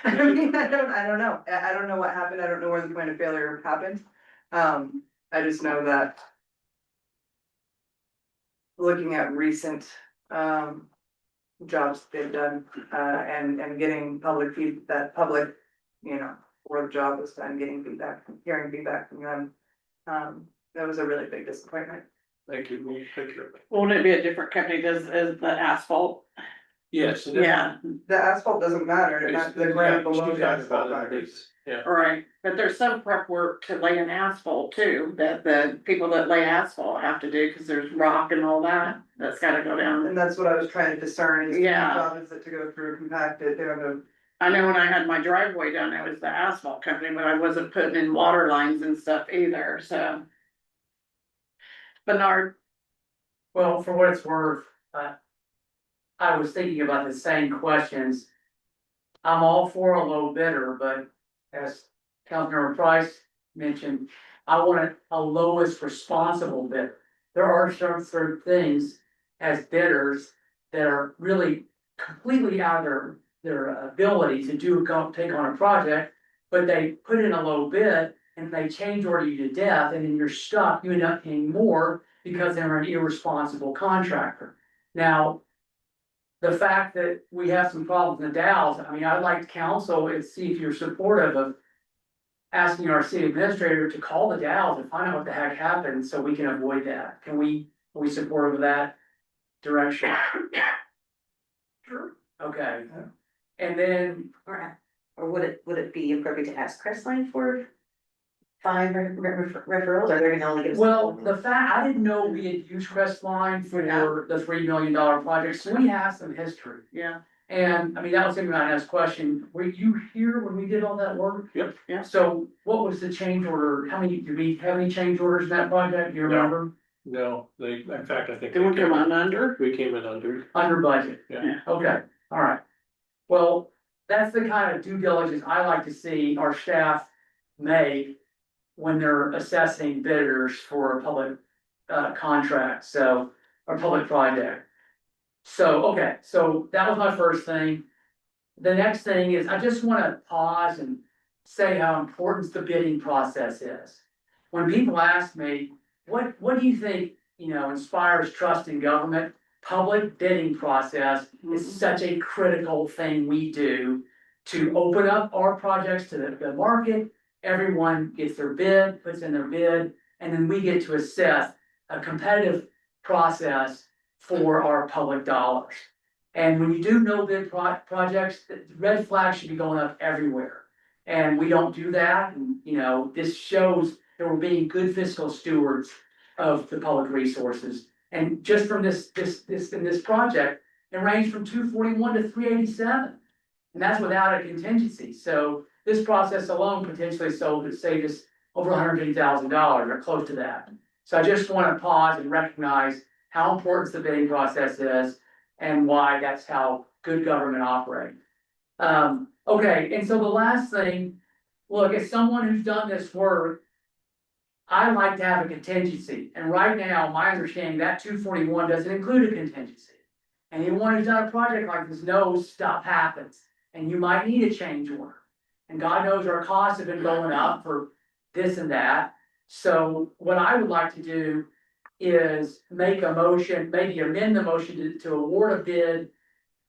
I mean, I don't know, I don't know what happened, I don't know where the point of failure happened. I just know that. Looking at recent, jobs they've done, and getting public public, you know, where the job was done, getting feedback, hearing feedback from them. That was a really big disappointment. Thank you, we'll take care of it. Won't it be a different company does as the asphalt? Yes. Yeah, The asphalt doesn't matter, the ground below She's the talking asphalt about it, matters. yeah. right, but there's some prep work to lay an asphalt too, that the people that lay asphalt have to do, cause there's rock and all that, that's gotta go down. And that's what I was trying to discern, is Yeah. job is it to go through, compact it, they're gonna. I know when I had my driveway done, it was the asphalt company, but I wasn't putting in water lines and stuff either, so. Bernard, Well, for what it's worth, I was thinking about the same questions. I'm all for a low bidder, but as Councilmember Price mentioned, I want a lowest responsible bidder. There are certain things as bidders that are really completely out of their ability to take on a project, but they put in a low bid and they change order you to death, and then you're stuck, you end up paying more because they're an irresponsible contractor. Now, the fact that we have some problems in the Dalles, I mean, I'd like council and see if you're supportive of asking our city administrator to call the Dalles and find out what the heck happened, so we can avoid that. Are we supportive of that direction? Sure. Okay, and then, Or would it be appropriate to ask Crestline for 5 referrals, or they're gonna only give us? well, the fact, I didn't know we had used Crestline for the $3 million project, so we have some history. yeah, And, I mean, that was gonna be my next question, were you here when we did all that work? Yep. Yeah. So what was the change order, did we have any change orders in that project, do you No. remember? No, in fact, I think. they would come on under, We came in under. Under budget? Yeah. Okay, alright. Well, that's the kind of due diligence I like to see our staff make when they're assessing bidders for a public contract, so, or public project. So, okay, so that was my first thing. The next thing is, I just wanna pause and say how important the bidding process is. When people ask me, what do you think, inspires trust in government? Public bidding process is such a critical thing we do to open up our projects to the market. Everyone gets their bid, puts in their bid, and then we get to assess a competitive process for our public dollars. And when you do no bid projects, the red flags should be going up everywhere. And we don't do that, and, this shows that we're being good fiscal stewards of the public resources. And just from this project, it ranged from 241 to 387. And that's without a contingency, so this process alone potentially saved us over $150,000 or close to that. So I just wanna pause and recognize how important the bidding process is and why that's how good government operates. Okay, and so the last thing, look, as someone who's done this work, I like to have a contingency, and right now, my understanding, that 241 doesn't include a contingency. And anyone who's done a project like this knows stuff happens, and you might need a change order. And God knows our costs have been going up for this and that, so what I would like to do is make a motion, maybe amend the motion to award a bid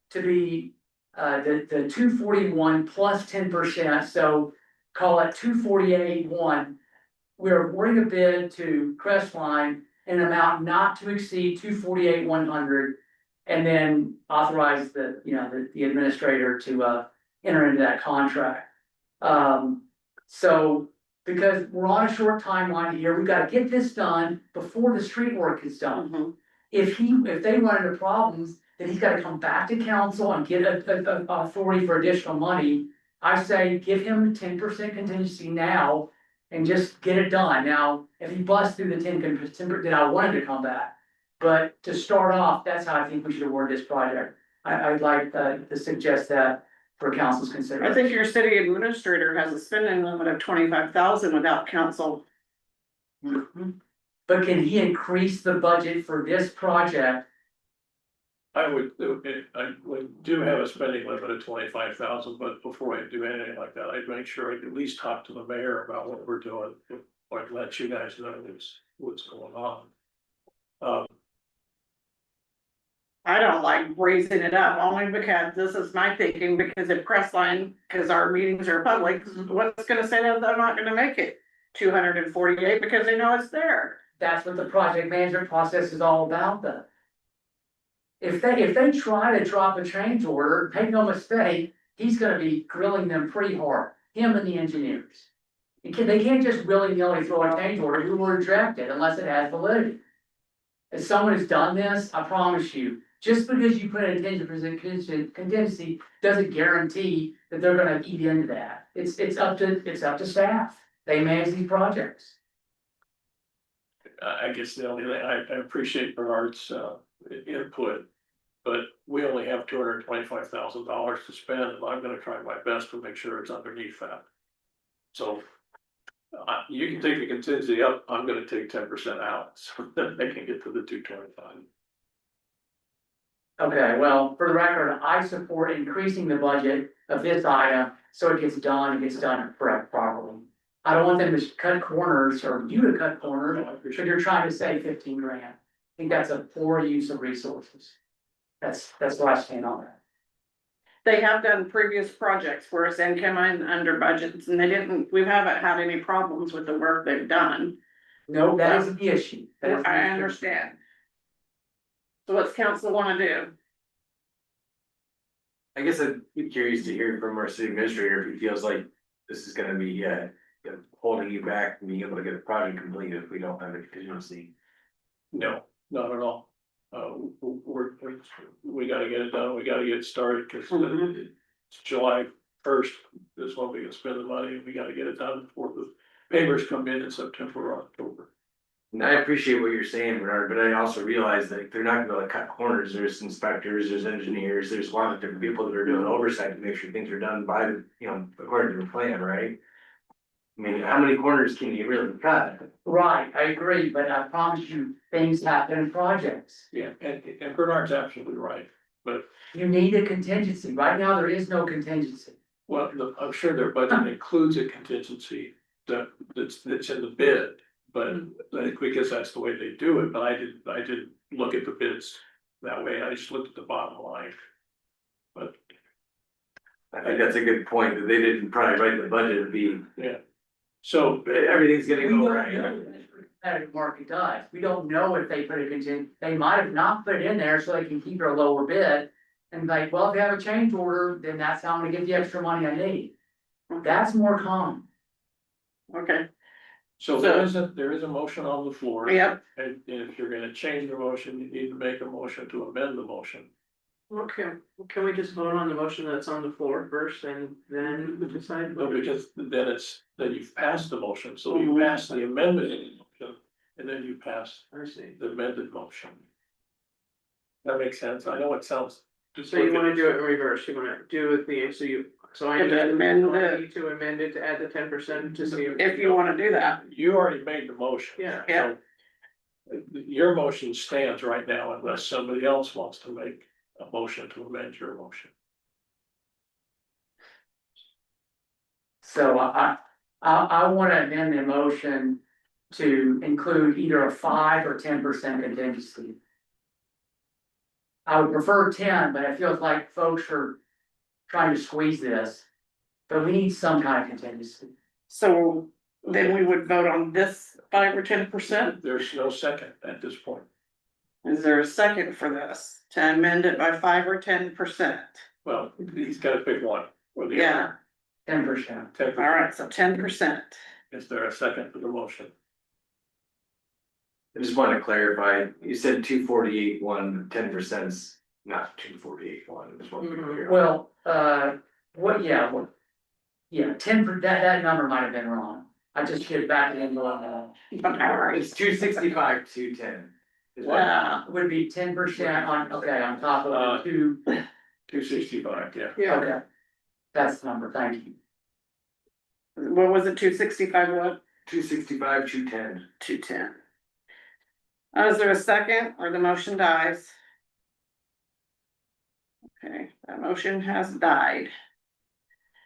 to be the 241 plus 10%, so call it 248.1. We're awarding a bid to Crestline in an amount not to exceed 248,100, and then authorize the administrator to enter into that contract. So, because we're on a short timeline here, we've gotta get this done before the street work is done. If they run into problems, then he's gotta come back to council and get a authority for additional money. I say, give him 10% contingency now and just get it done. Now, if he busts through the 10%, then I want him to come back. But to start off, that's how I think we should award this project. I'd like to suggest that for council's consideration. I think your city administrator has a spending limit of 25,000 without council. But can he increase the budget for this project? I would do have a spending limit of 25,000, but before I do anything like that, I'd make sure I'd at least talk to the mayor about what we're doing, or let you guys know what's going on. I don't like raising it up, only because this is my thinking, because if Crestline, because our meetings are public, what's gonna say that they're not gonna make it 248 because they know it's there. That's what the project management process is all about, though. if they try to drop a change order, make no mistake, he's gonna be grilling them pretty hard, him and the engineers. They can't just willy-nilly throw a change order, we will reject it unless it has validity. As someone who's done this, I promise you, just because you put a contingency doesn't guarantee that they're gonna eat into that. It's up to staff, they manage these projects. I guess the only thing, I appreciate Bernard's input. But we only have $225,000 to spend, and I'm gonna try my best to make sure it's underneath that. So. You can take the contingency up, I'm gonna take 10% out, so that they can get to the 225. Okay, well, for the record, I support increasing the budget of this item, so it gets done correct properly. I don't want them to cut corners, or you to cut corners, because you're trying to save 15 grand. I think that's a poor use of resources. That's what I stand on that. They have done previous projects where it's come in under budgets and we haven't had any problems with the work they've done. No, that isn't the issue. That isn't the I issue. understand. So what's council wanna do? I guess I'd be curious to hear from our city administrator if he feels like this is gonna be, holding you back from being able to get a project completed if we don't have a contingency. No, not at all. We gotta get it done, we gotta get it started, cause it's July 1st, is when we can spend the money, we gotta get it done before the papers come in September or October. And I appreciate what you're saying, Bernard, but I also realize that they're not gonna be able to cut corners, there's inspectors, there's engineers, there's a lot of different people that are doing oversight to make sure things are done by the, according to the plan, right? I mean, how many corners can you really cut? Right, I agree, but I promise you, things happen in projects. Yeah, and Bernard's absolutely right, but, You need a contingency. Right now, there is no contingency. well, I'm sure their budget includes a contingency that's in the bid. But because that's the way they do it, but I didn't look at the bids that way, I just looked at the bottom line. But I think that's a good point, that they didn't probably write the budget to be, yeah, so everything's We gonna don't go know right. what the competitive market does. We don't know if they put a contingent, they might have not put it in there so they can keep their lower bid. And like, well, if you have a change order, then that's how I'm gonna get the extra money I need. That's more common. Okay, so there is a motion on the floor. yep, And if you're gonna change the motion, you need to make a motion to amend the motion. Okay, can we just vote on the motion that's on the floor first and then we decide? No, because then you've passed the motion, so you pass the amendment in the motion, and then you pass I see. the amended motion. That makes sense, I know it sounds. So you wanna do it in reverse, you wanna do it so I need to amend it to add the 10% to see. if you wanna do that. You already made the motion. Yeah. Yeah. So, your motion stands right now unless somebody else wants to make a motion to amend your motion. So I wanna amend the motion to include either a 5 or 10% contingency. I would prefer 10, but it feels like folks are trying to squeeze this. But we need some kind of contingency. So then we would vote on this 5 or 10%? There's no second at this point. Is there a second for this, to amend it by 5 or 10%? Well, he's gotta pick one. Or the Yeah, other. 10%. 10%. all right, so 10%. Is there a second for the motion? I just wanna clarify, you said 248.1, 10%'s not 248.1, just want to be clear. Well, yeah, 10, that number might have been wrong. I just should back it in below But all right, It's 265, 210. is what- yeah, that. Would be 10% on top of the 265, yeah. Yeah, okay. That's the number, thank you. what was it, 265, what? 265, 210. 210. Is there a second, or the motion dies? Okay, that motion has died.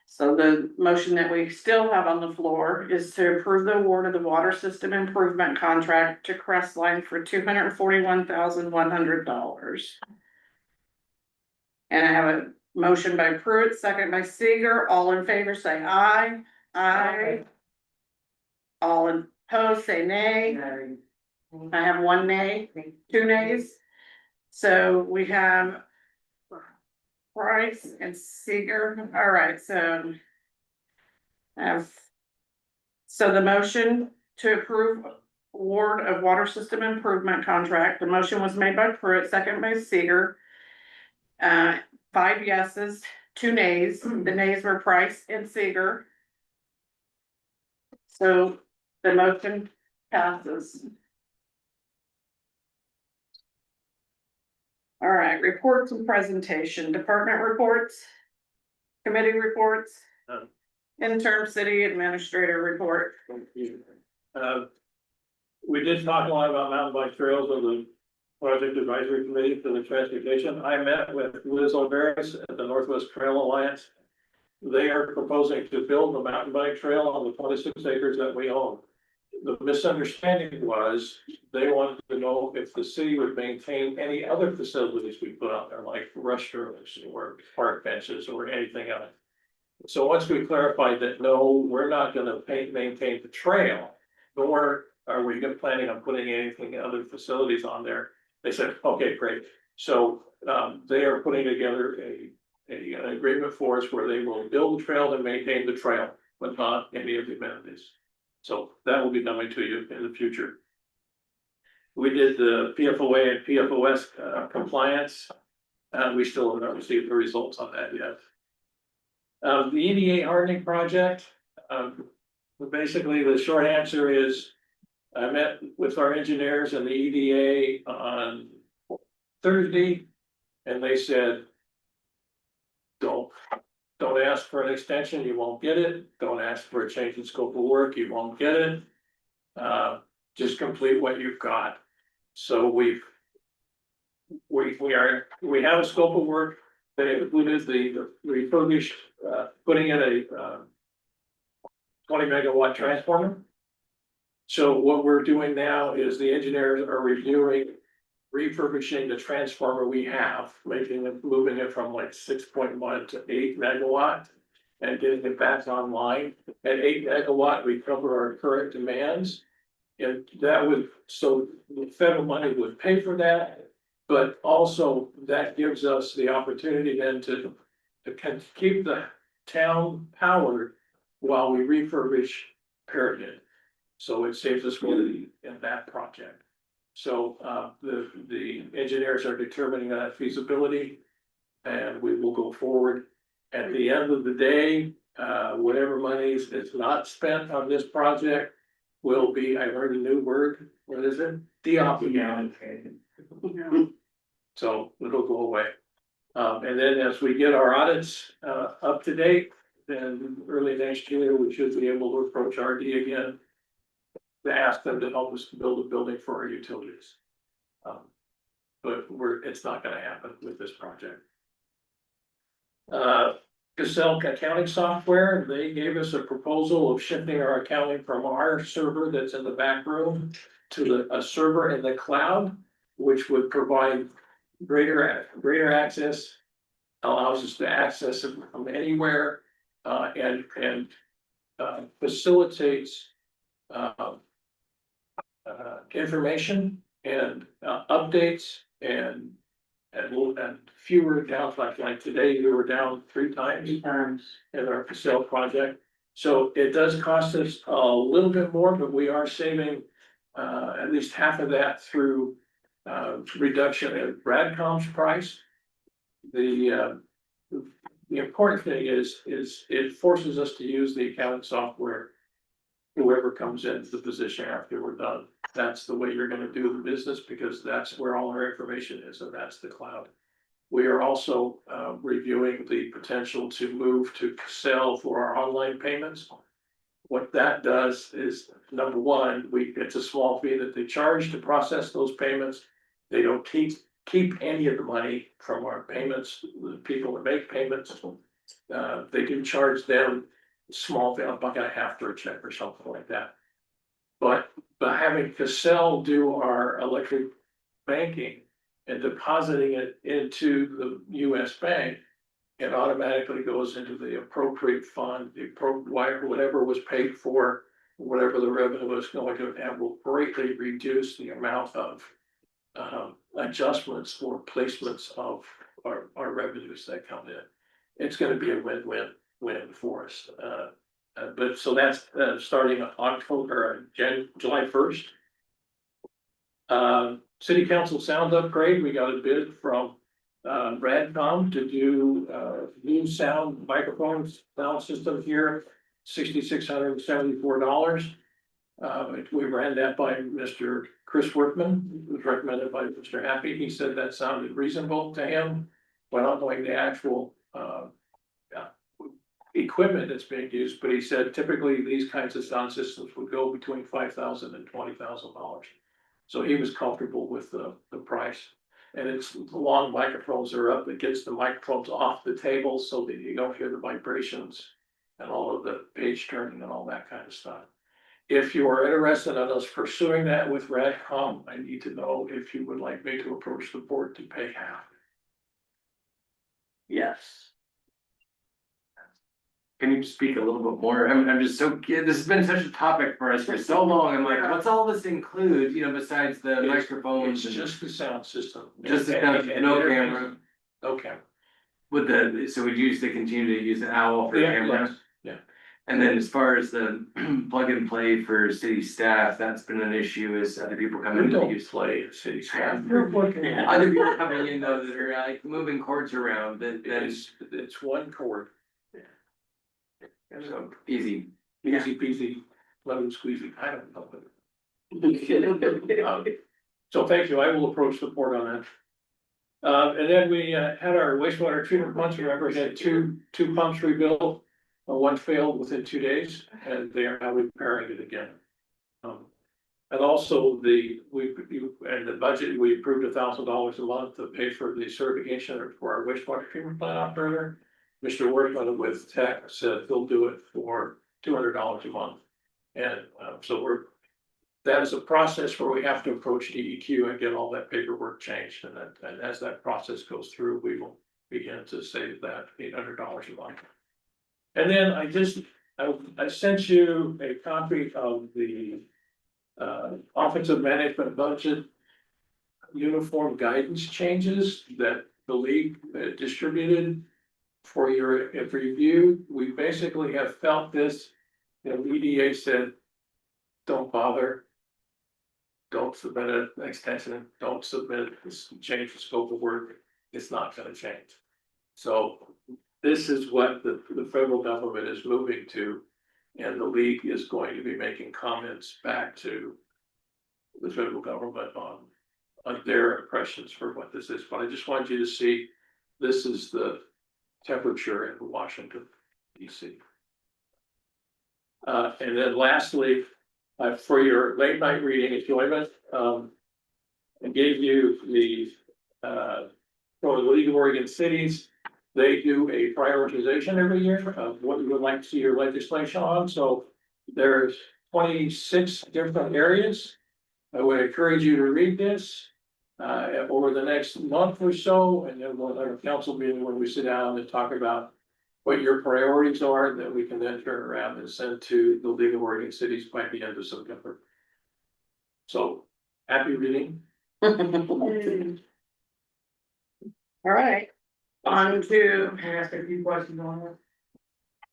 So the motion that we still have on the floor is to approve the award of the water system improvement contract to Crestline for $241,100. And I have a motion by Pruitt, second by Seeger, all in favor say aye. Aye. All opposed say nay. I have one nay, two nays. So we have Price and Seeger, all right, so. So the motion to approve award of water system improvement contract, the motion was made by Pruitt, second by Seeger. 5 yeses, 2 nays, the nays were Price and Seeger. So the motion passes. All right, reports and presentation, department reports. Committee reports. None. Interim city administrator report. Uh, We did talk a lot about mountain bike trails of the project advisory committee for the transportation. I met with Liz Alvarez at the Northwest Trail Alliance. They are proposing to build a mountain bike trail on the 26 acres that we own. The misunderstanding was they wanted to know if the city would maintain any other facilities we put out there, like restrooms or park benches or anything else. So once we clarified that, no, we're not gonna maintain the trail, nor are we planning on putting anything, other facilities on there. They said, okay, great. So, they are putting together an agreement for us where they will build the trail and maintain the trail, but not any of the amenities. So that will be coming to you in the future. We did the PFOA and PFOS compliance. We still have not received the results on that yet. The EDA hardening project, basically the short answer is, I met with our engineers and the EDA on Thursday, and they said, don't ask for an extension, you won't get it. Don't ask for a change in scope of work, you won't get it. Just complete what you've got. So we have a scope of work that included the refurbished, putting in a 20 megawatt transformer. So what we're doing now is the engineers are refurbishing the transformer we have, moving it from like 6.1 to 8 megawatt. And getting it back online. At 8 megawatt, we cover our current demands. And that would, so the federal money would pay for that. But also that gives us the opportunity then to keep the town powered while we refurbish Paragon. So it saves us money in that project. So the engineers are determining that feasibility, and we will go forward. At the end of the day, whatever monies is not spent on this project will be, I learned a new word, what is it? Deobligated. So it'll go away. And then as we get our audits up to date, then early next year, we should be able to approach RD again to ask them to help us build a building for our utilities. But it's not gonna happen with this project. Cascade accounting software, they gave us a proposal of shifting our accounting from our server that's in the back room to a server in the cloud, which would provide greater access, allows us to access it from anywhere, and facilitates information and updates and fewer downtime. Like today, we were down 3 times in our Cascade project. So it does cost us a little bit more, but we are saving at least half of that through reduction in Bradcom's price. The important thing is it forces us to use the accounting software. Whoever comes into the position after we're done, that's the way you're gonna do the business, because that's where all our information is, and that's the cloud. We are also reviewing the potential to move to Cascade for our online payments. What that does is, number one, it's a small fee that they charge to process those payments. They don't keep any of the money from our payments, the people that make payments. They do charge them small fee, $1.50 for a check or something like that. But by having Cascade do our electric banking and depositing it into the US bank, it automatically goes into the appropriate fund, whatever was paid for, whatever the revenue is going to, and will greatly reduce the amount of adjustments or placements of our revenues that come in. It's gonna be a win-win-win for us. But so that's starting October, July 1st. City council sound upgrade, we got a bid from Radcom to do new sound microphones, sound system here, $6,674. We ran that by Mr. Chris Workman, it was recommended by Mr. Happy, he said that sounded reasonable to him. Without knowing the actual equipment that's being used, but he said typically these kinds of sound systems would go between $5,000 and $20,000. So he was comfortable with the price. And it's the long microphones are up, it gets the microphones off the table so that you don't hear the vibrations and all of the page turning and all that kind of stuff. If you are interested in us pursuing that with Radcom, I need to know if you would like me to approach the board to pay half. Yes. Can you speak a little bit more? I'm just so, this has been such a topic for us for so long. I'm like, what's all this include, you know, besides the microphones? It's and just the sound system. Just the sound, no camera. Okay. With the, so we'd use to continue to use the owl for Yeah, cameras. yeah. And then as far as the plug and play for city staff, that's been an issue as other people come We in to don't use. play at city staff. Other people coming in though that are like moving cords around, that It's one chord, so easy. easy peasy, lemon squeezy, I don't know. So thank you, I will approach the board on that. And then we had our wastewater treatment pumps, remember, we had two pumps rebuilt. One failed within 2 days, and they are now repairing it again. And also the budget, we approved $1,000 a month to pay for the certification for our wastewater treatment plant operator. Mr. Workman with Tech said he'll do it for $200 a month. And so that is a process where we have to approach DEQ and get all that paperwork changed, and as that process goes through, we will begin to save that $800 a month. And then I sent you a copy of the offensive management budget uniform guidance changes that the league distributed for your review. We basically have felt this, EDA said, don't bother. Don't submit an extension, don't submit, change the scope of work, it's not gonna change. So this is what the federal government is moving to, and the league is going to be making comments back to the federal government on their impressions for what this is. But I just want you to see, this is the temperature in Washington, DC. And then lastly, for your late night reading enjoyment, I gave you the for the League of Oregon Cities. They do a prioritization every year of what you would like to see your legislation on. So there's 26 different areas. I would encourage you to read this over the next month or so, and then we'll have a council meeting where we sit down and talk about what your priorities are that we can then turn around and send to the League of Oregon Cities by the end of September. So happy reading. All right, on to, Can I ask a few questions on that?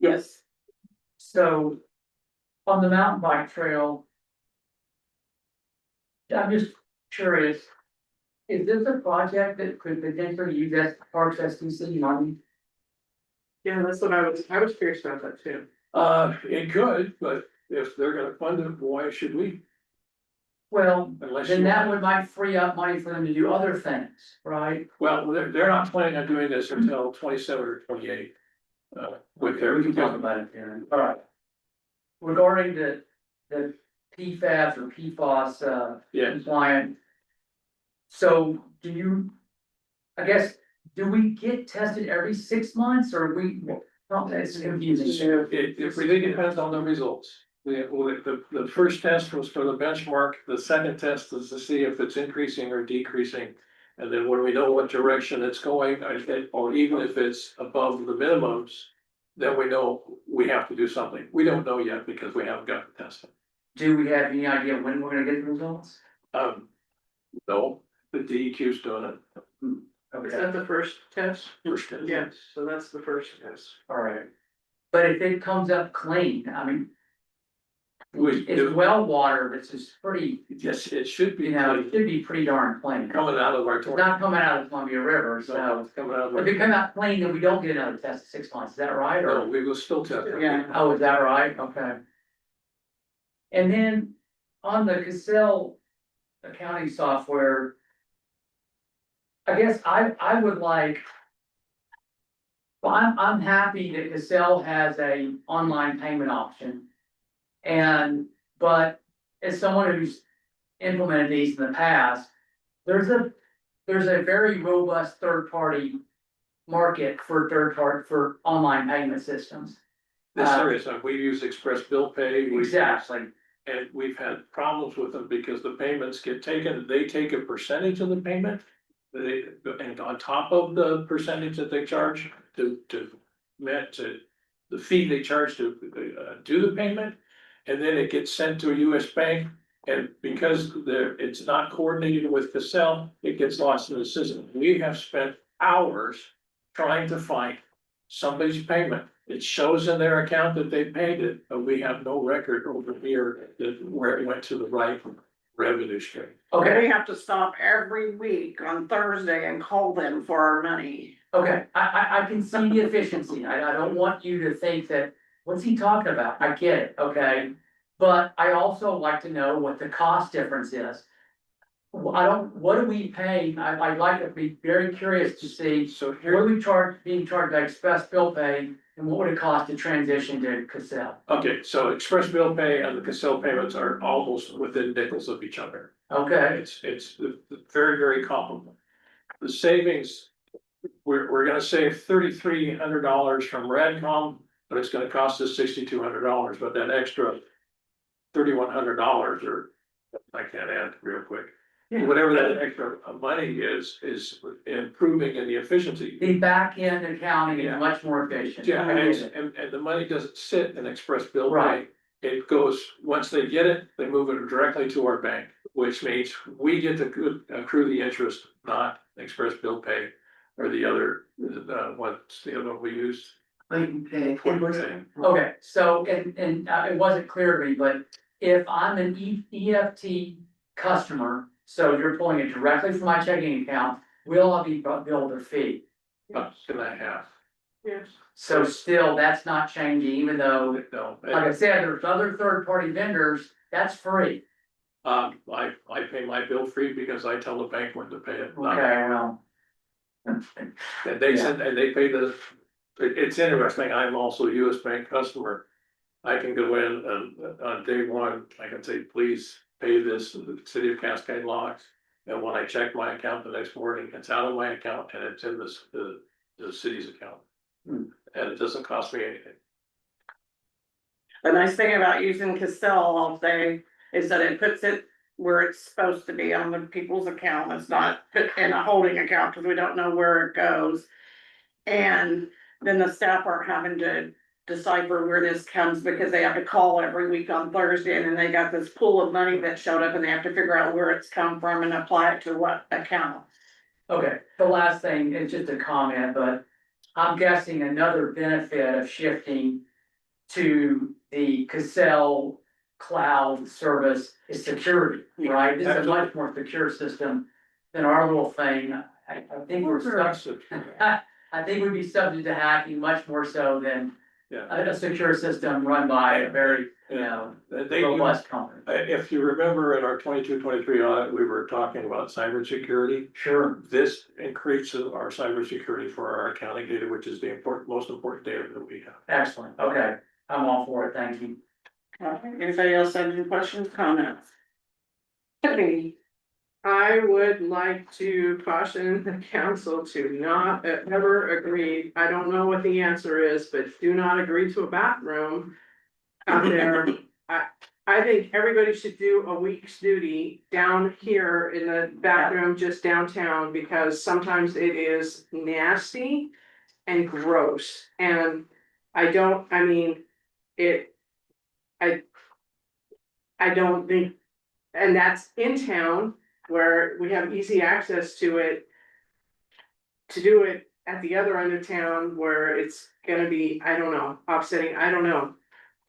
yes, So, on the mountain bike trail. I'm just curious, is this a project that could potentially use that Parks SDC money? yeah, that's what I was curious about that too. It could, but if they're gonna fund it, why should we? Well, Unless then you- that would might free up money for them to do other things, right? Well, they're not planning on doing this until 27 or 28. With their. We can talk about it then. All right. Regarding the PFAS or PFOS, Yeah, compliant. So do you, I guess, do we get tested every 6 months or no, it's confusing. it really depends on the results. The first test was for the benchmark, the second test is to see if it's increasing or decreasing. And then when we know what direction it's going, or even if it's above the minimums, then we know we have to do something. We don't know yet because we haven't got the testing. Do we have any idea when we're gonna get the results? No, The DEQ's doing it. Is Okay, that the first test? First test. Yes, so that's the first test. all right. But if it comes up clean, I mean, We it's do- well water, this is pretty, Yes, it should be you know, it should be pretty darn clean. coming out of our. It's not coming out of the Columbia River, No, so it's coming out of if it our. come out clean, then we don't get another test in 6 months, is that right? No, Or, we will still test it. Yeah. oh, is that right? Okay. And then on the Cassell accounting software, I guess I would like. Well, I'm happy that Cassell has a online payment option. But as someone who's implemented these in the past, there's a very robust third-party market for online payment systems. This serious, we use Express Bill Pay. we use- Exactly, And we've had problems with them because the payments get taken, they take a percentage of the payment. And on top of the percentage that they charge to the fee they charge to do the payment. And then it gets sent to a US bank, and because it's not coordinated with Cassell, it gets lost in the system. We have spent hours trying to find somebody's payment. It shows in their account that they paid it, but we have no record over here where it went to the right revenue stream. okay, We have to stop every week on Thursday and call them for our money. okay, I can see the efficiency, I don't want you to think that, what's he talking about? I get it, okay? But I also like to know what the cost difference is. What are we paying? I'd like to be very curious to see, So what here, are we being charged by Express Bill Pay, and what would it cost to transition to Cassell? okay, so Express Bill Pay and the Cassell payments are almost within nickels of each other. Okay, It's very, very comparable. The savings, we're gonna save $3,300 from Radcom, but it's gonna cost us $6,200, but that extra $3,100 or, I can't add real quick. Whatever that extra money is improving in the efficiency. the back end accounting Yeah. is much more efficient. Yeah, I and, get it. and the money doesn't sit in Express Bill Pay. Right. It goes, once they get it, they move it directly to our bank, which means we get to accrue the interest, not Express Bill Pay. Or the other, what's the other one we used? Okay. Okay, so, and it wasn't clear to me, but if I'm an EFT customer, so you're pulling it directly from my checking account, will I be billed a fee? $1.50. Yes. So still, that's not changing, even though, No, like I said, there's other third-party vendors, that's free. I pay my bill free because I tell the bank when to pay it. Okay, well. And they send, and they pay it's interesting, I'm also a US Bank customer. I can go in and on day one, I can say, please pay this to the city of Cascade locks. And when I check my account the next morning, it's out of my account and it's in the city's account. And it doesn't cost me anything. The nice thing about using Cassell all day is that it puts it where it's supposed to be on the people's account. It's not put in a holding account because we don't know where it goes. And then the staff aren't having to decipher where this comes because they have to call every week on Thursday, and then they got this pool of money that showed up and they have to figure out where it's come from and apply it to what account. Okay, the last thing is just a comment, but I'm guessing another benefit of shifting to the Cassell cloud service is security, right? This is a much more secure system than our little thing. I think we're stuck. I think we'd be subject to hacking much more so than Yeah. a secure system run by a very, robust company. If you remember in our 22-23 audit, we were talking about cybersecurity. Sure. This increases our cybersecurity for our accounting data, which is the most important data that we have. Excellent, okay, I'm all for it, thank you. Anybody else have any questions, comments? Tiffany? I would like to caution the council to not ever agree, I don't know what the answer is, but do not agree to a bathroom out there. I think everybody should do a week's duty down here in the bathroom just downtown, because sometimes it is nasty and gross, and I don't think, and that's in town. where we have easy access to it. To do it at the other end of town where it's gonna be, I don't know, offsetting, I don't know.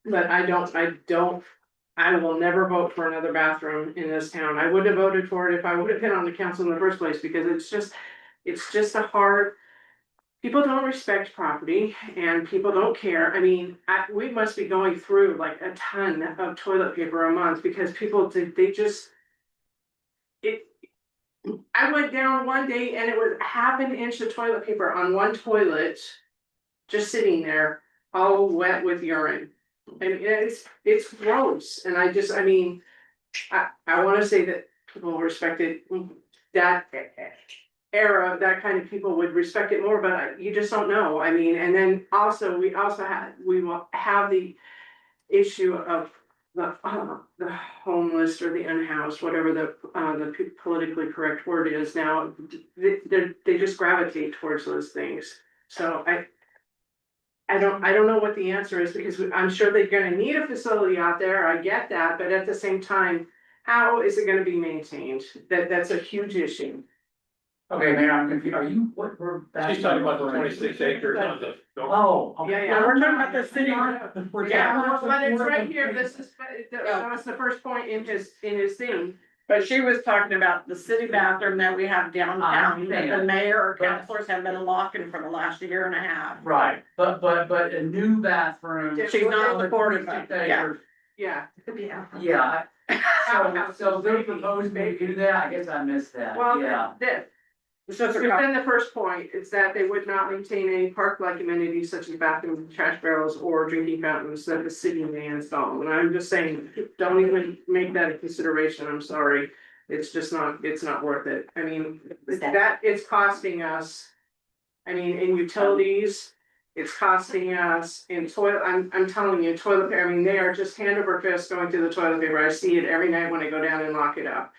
But I will never vote for another bathroom in this town. I would have voted for it if I would have been on the council in the first place, because it's just a hard. People don't respect property and people don't care. I mean, we must be going through like a ton of toilet paper a month because people, they just. I went down one day and it was half an inch of toilet paper on one toilet. Just sitting there, all wet with urine. And it's gross, and I mean, I wanna say that people respected that era, that kind of people would respect it more, but you just don't know, I mean, and then also, we will have the issue of the homeless or the unhoused, whatever the politically correct word is now, they just gravitate towards those things, so I don't know what the answer is, because I'm sure they're gonna need a facility out there, I get that, but at the same time, how is it gonna be maintained? That's a huge issue. Okay, Mayor, I'm confused, are you, what, we're. She's talking about the 26 acres on the. Oh. okay. Yeah, we're talking about the city. We're Yeah, talking but it's about- right here, that was the first point in his thing. But she was talking about the city bathroom that we have downtown, that the mayor or councilors have been locking for the last year and a half. Right, but a new bathroom. Yeah. She's not on the supportive 26 of it, yeah. acres. Yeah. Yeah, so they proposed me to do that, I guess I missed that, Well, yeah. It's within the first point, it's that they would not maintain any park-like amenities such as bathrooms, trash barrels, or drinking fountains that the city may install, and I'm just saying, don't even make that a consideration, I'm sorry. It's just not, it's not worth it, I mean, that, it's costing us. I mean, in utilities, it's costing us in toilet, I'm telling you, toilet paper, I mean, they are just hand over fist going through the toilet paper, I see it every night when I go down and lock it up.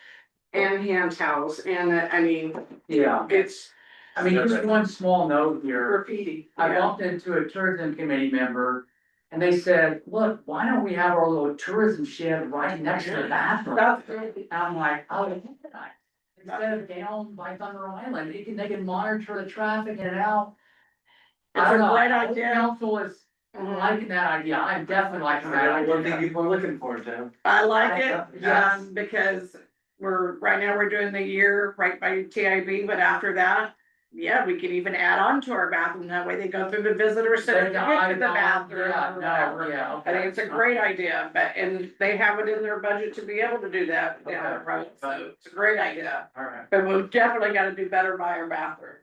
And hand towels, and I mean, Yeah, it's I mean, just one small note here, graffiti. I Yeah. bumped into a tourism committee member. And they said, look, why don't we have our little tourism shed right next to the bathroom? And I'm like, oh, yeah. Instead of down by Thunder Island, they can monitor the traffic in and out. It's I don't a know, great I hope idea. Council is liking that idea, I'm definitely liking that I don't think idea. people are looking for it, Tim. I like it, Yes. because right now we're doing the year right by TIB, but after that, yeah, we can even add on to our bathroom, that way they go through the visitor center to get to the bathroom Yeah, or no, whatever. yeah, I okay. think it's a great idea, and they have it in their budget to be able to do that, Okay. right, so it's a great idea. All right. But we've definitely gotta do better by our bathrooms,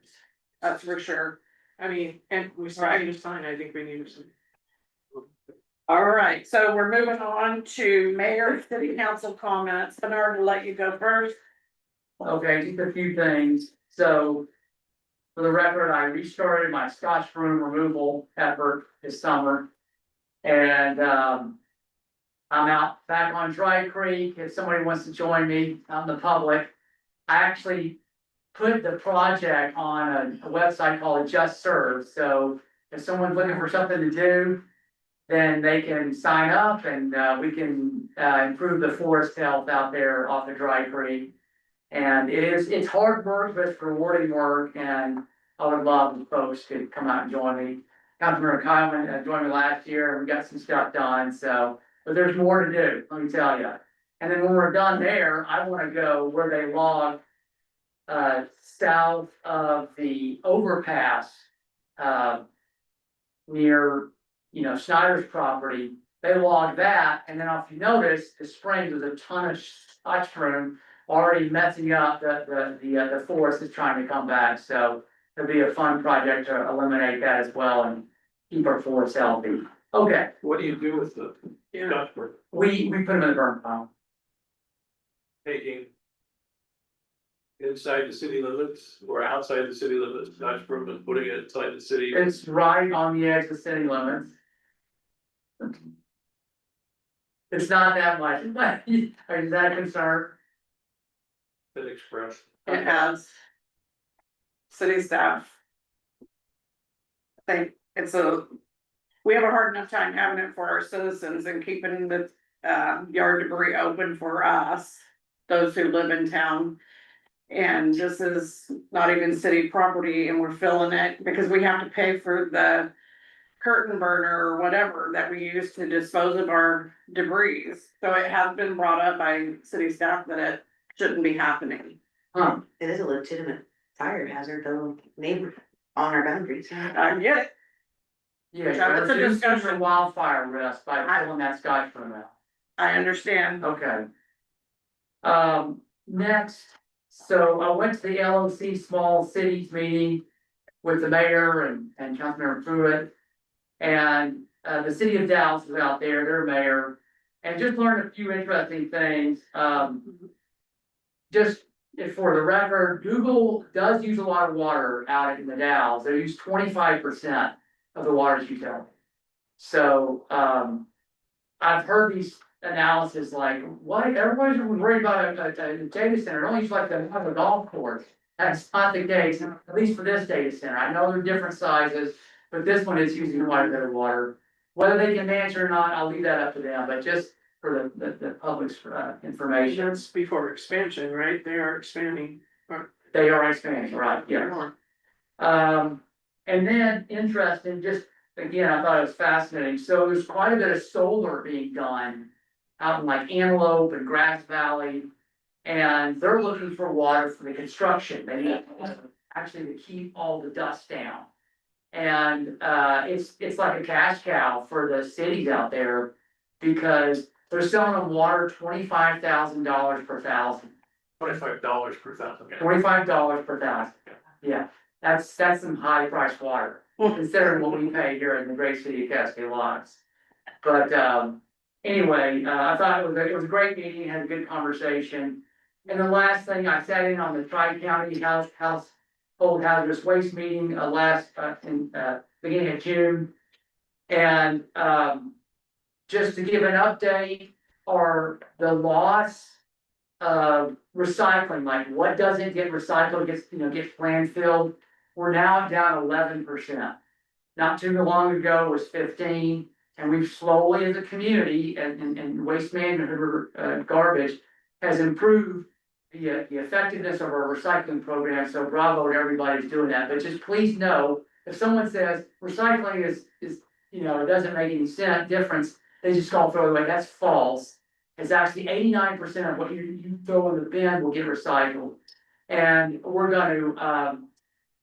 that's for sure. I mean, and we still Right. need a sign, I think we need some. All right, so we're moving on to mayor and city council comments. Bernard, will let you go first. Okay, just a few things, so. For the record, I restarted my Scotch broom removal effort this summer. And, I'm out back on Dry Creek, if somebody wants to join me out in the public. I actually put the project on a website called Just Serve, so if someone's looking for something to do. Then they can sign up and, we can, improve the forest health out there off the Dry Creek. And it's hard work, but it's rewarding work, and I would love if folks could come out and join me. Councilmember Kyleman joined me last year, and we got some stuff done, so, but there's more to do, let me tell you. And then when we're done there, I wanna go where they log, south of the overpass, near, Snyder's property. They log that, and then if you notice, the springs, there's a ton of Scotch broom already messing up the forest is trying to come back, so it'll be a fun project to eliminate that as well and keep our forest healthy. Okay, What do you do with the Scotch broom? we put them in the burn pile. Taking inside the city limits or outside the city limits, Scotch broom, and putting it inside the city? It's right on the edge of the city limits. It's not that much, are you that concerned? Been expressed. It has city staff. I think we have a hard enough time having it for our citizens and keeping the yard debris open for us. those who live in town. And this is not even city property and we're filling it because we have to pay for the curtain burner or whatever that we use to dispose of our debris. So it has been brought up by city staff that it shouldn't be happening. It is a legitimate fire hazard though, neighbor on our boundaries. I get it. Yeah, Yeah, it's a reducing the discussion. wildfire risk by pulling that sky from out. I understand. Okay. Next, so I went to the LOC Small Cities meeting with the mayor and Councilmember Pruitt. And, the city of Dallas was out there, their mayor, and just learned a few interesting things. Just for the record, Google does use a lot of water out in the Dalles. They use 25% of the water's utility. So, I've heard these analysis like, what, everybody's worried about a data center, it only use like the golf course. That's not the case, at least for this data center. I know they're different sizes, but this one is using quite a bit of water. Whether they can manage it or not, I'll leave that up to them, but just for the public's information. That's before expansion, right? They are expanding. They are expanding, right, yeah. And then interesting, just again, I thought it was fascinating. So there's quite a bit of solar being done out in like Antelope and Grass Valley. And they're looking for water for the construction. They need actually to keep all the dust down. And it's like a cash cow for the cities out there because they're selling them water $25,000 per thousand. $25 per thousand. $25 per thousand. Yeah, that's some high priced water, considering what we pay here in the great city of Cascade Lodge. But anyway, I thought it was a great meeting, had a good conversation. And the last thing, I sat in on the Tri-County Household Hazardous Waste meeting in beginning of June. And just to give an update, are the loss of recycling, like what doesn't get recycled, gets landfilled, we're now down 11%. Not too long ago it was 15, and we've slowly as a community and waste management garbage has improved the effectiveness of our recycling program, so bravo to everybody who's doing that, but just please know, if someone says recycling is, it doesn't make any difference, they just call throw it away, that's false. It's actually 89% of what you throw in the bin will get recycled. And we're gonna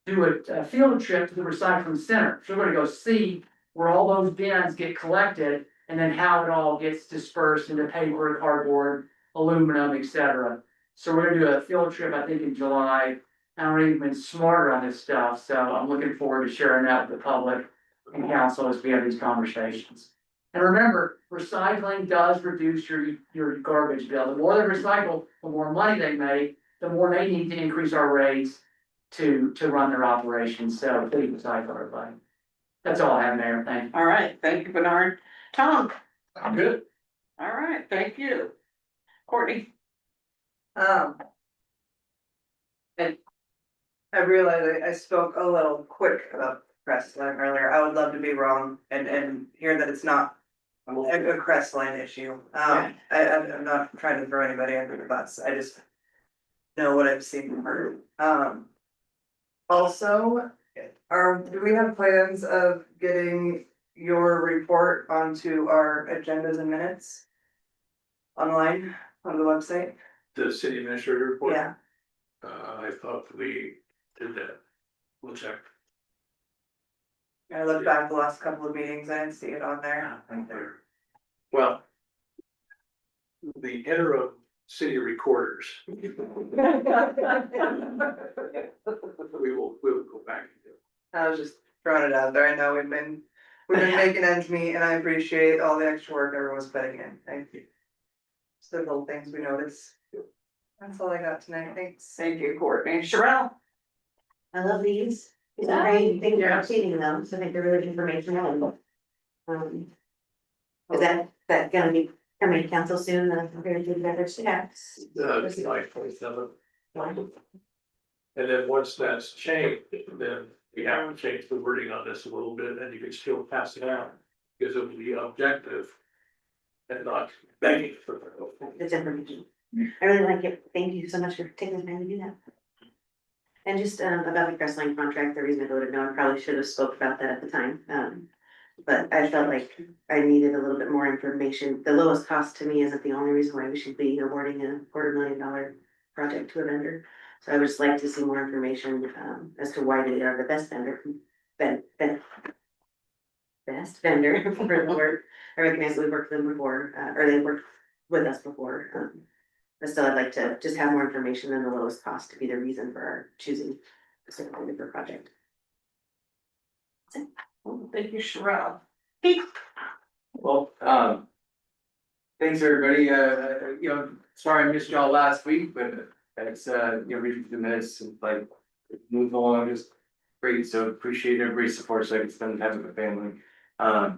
do a field trip to the recycling center, so we're gonna go see where all those bins get collected and then how it all gets dispersed into paper, cardboard, aluminum, etc. So we're gonna do a field trip, I think in July. I've already been smarter on this stuff, so I'm looking forward to sharing that with the public and council as we have these conversations. And remember, recycling does reduce your garbage bill. The more they recycle, the more money they make, the more they need to increase our rates to run their operations. So please recycle, everybody. That's all I have, Mayor. Thank you. All right, thank you, Bernard. Tom? I'm good. All right, thank you. Courtney? I realize I spoke a little quick about Crestline earlier. I would love to be wrong and hear that it's not a Crestline issue. I'm not trying to throw anybody under the bus. I just know what I've seen and heard. Also, do we have plans of getting your report onto our agendas and minutes? Online, on the website? The city administrator report. Yeah. I thought we did that. We'll check. I looked back the last couple of meetings, I didn't see it on there. Well, the interim city recorders. We will go back and do it. I was just throwing it out there. I know we've been making ends meet and I appreciate all the extra work everyone's putting in. Thank you. Just the little things we notice. That's all I got tonight. Thanks. Thank you, Courtney. Sherelle? I love these. These are great. Thank you for updating them, so I think they're really informational. Is that gonna be coming to council soon, the very good beverage tax? July 27th. And then once that's changed, then we have to change the wording on this a little bit, and you can still pass it out. Because it will be objective and not begging for it. It's information. I really like it. Thank you so much for taking the time to do that. And just about the Crestline contract, the reason I voted no, I probably should have spoke about that at the time. But I felt like I needed a little bit more information. The lowest cost to me isn't the only reason why we should be awarding a $250,000 project to a vendor. So I would just like to see more information as to why they are the best vendor, best vendor for the work. I recognize that we've worked with them before, or they've worked with us before. But still, I'd like to just have more information than the lowest cost to be the reason for our choosing a certain vendor for a project. Thank you, Sherelle. Well, thanks, everybody, sorry I missed y'all last week, but it's, reading through the minutes and like move along, just great, so appreciate everybody's support, so I can spend time with my family.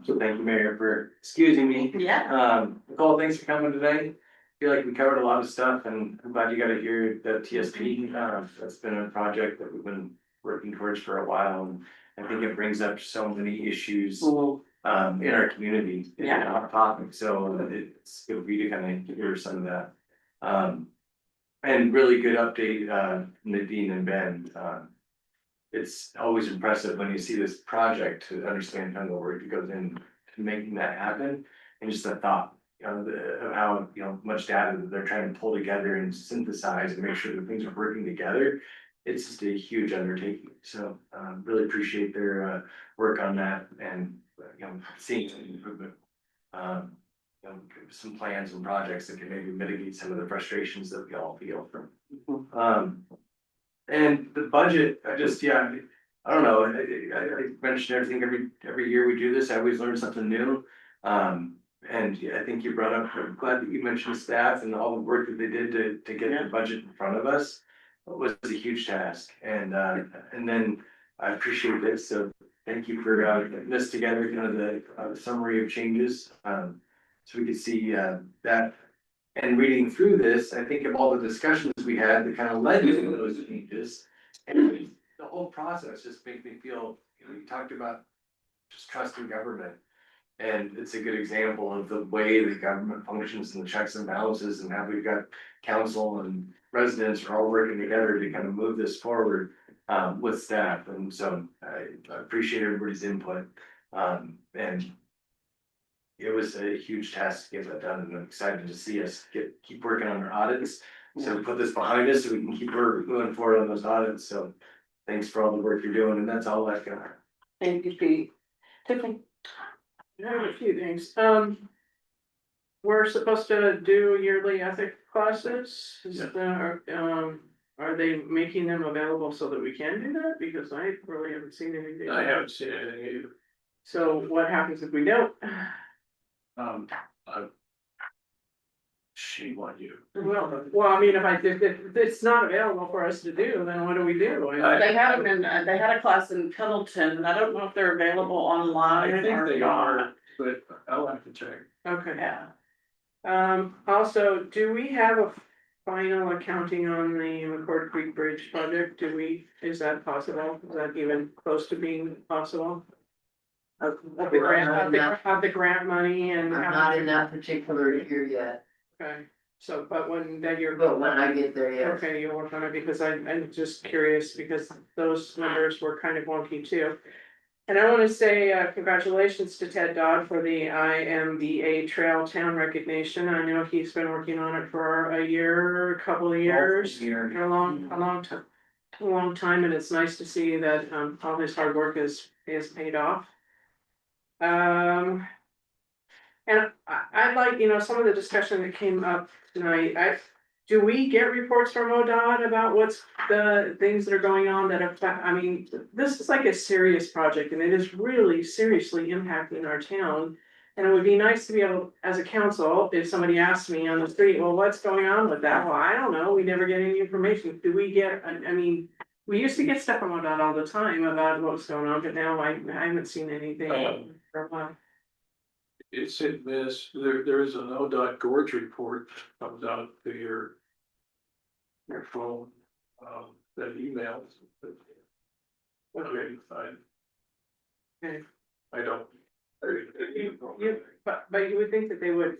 So thank you, Mayor, for excusing me. Yeah. Nicole, thanks for coming today. Feel like we covered a lot of stuff, and I'm glad you got to hear the TSP. That's been a project that we've been working towards for a while, and I think it brings up so many issues in our community. It's a hot topic, so it's good for you to kind of hear some of that. And really good update, Nadine and Ben. It's always impressive when you see this project to understand kind of the work that goes into making that happen, and just the thought, of how, much data that they're trying to pull together and synthesize and make sure that things are working together. It's just a huge undertaking, so really appreciate their work on that, and seeing some improvement. Some plans and projects that can maybe mitigate some of the frustrations that we all feel from. And the budget, I don't know, I mentioned everything, every year we do this, I always learn something new. And I think you brought up, I'm glad that you mentioned staff and all the work that they did to get the budget in front of us. It was a huge task, and then I appreciate this, so thank you for putting this together, kind of the summary of changes. So we could see that, and reading through this, I think of all the discussions we had that kind of led to those changes. And the whole process just makes me feel, you talked about just trusting government. And it's a good example of the way the government functions and the checks and balances, and how we've got council and residents are all working together to kind of move this forward with staff. And so I appreciate everybody's input. And it was a huge task to get that done, and I'm excited to see us keep working on our audits. So we put this behind us so we can keep moving forward on those audits. So thanks for all the work you're doing, and that's all I've got. Thank you, Pete. Tiffany? I have a few things. We're supposed to do yearly ethic classes. Are they making them available so that we can do that? Because I really haven't seen anything. I haven't seen anything either. So what happens if we don't? Shame on you. Well, I mean, if it's not available for us to do, then what do we do? They had them in, they had a class in Pendleton, and I don't know if they're available online I think or they not. are, but I'll have to check. Okay. Yeah. Also, do we have a final accounting on the McCord Creek Bridge project? Is that possible? Is that even close to being possible? Of the grant money and. I'm not in that particular year yet, Okay, so, but when you're. but when I get there, yes. Okay, you'll work on it, because I'm just curious, because those numbers were kind of wonky too. And I wanna say congratulations to Ted Dodd for the IMBA Trail Town recognition. I know he's been working on it for a couple of years. A long time, and it's nice to see that all his hard work is paid off. And I'd like, some of the discussion that came up tonight, do we get reports from ODOT about what's the things that are going on that affect, I mean, this is like a serious project, and it is really seriously impacting our town. And it would be nice to be able, as a council, if somebody asked me on the street, well, what's going on with that? Well, I don't know, we never get any information. Do we get, I mean, we used to get stuff from ODOT all the time about what's going on, but now I haven't seen anything for a while. It's hit miss, there is an ODOT gorge report that comes out to your phone, that emails. Okay, fine. Okay. I don't. But you would think that they would,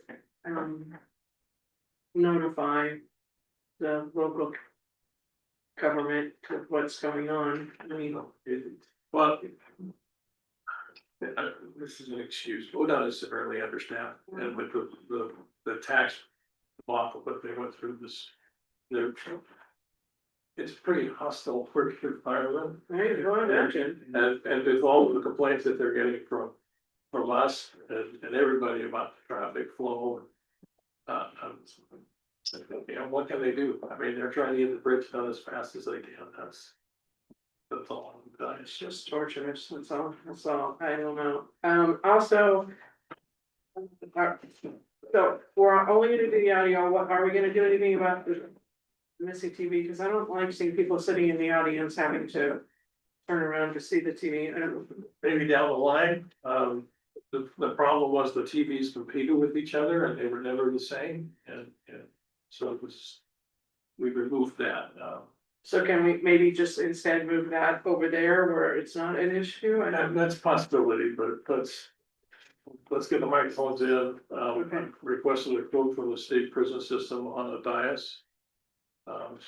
notify the local government of what's going on. I mean, Well. This is an excuse, ODOT is severely understaffed, and with the tax block of what they went through this. They're. It's pretty hostile work environment. I go imagine. And with all of the complaints that they're getting from us and everybody about the traffic flow. You know, what can they do? I mean, they're trying to get the bridge done as fast as they can, that's all. It's just torturous, that's all, I don't know, also. So we're only gonna do the audio, what, are we gonna do anything about the missing TV, because I don't like seeing people sitting in the audience having to turn around to see the TV, I don't. Maybe down the line, the problem was the TVs competed with each other and they were never the same, and so it was. We removed that, So can we maybe just instead move that over there where it's not an issue? I and don't. that's a possibility, but let's get the microphones in, Okay. requested a quote from the state prison system on a dais.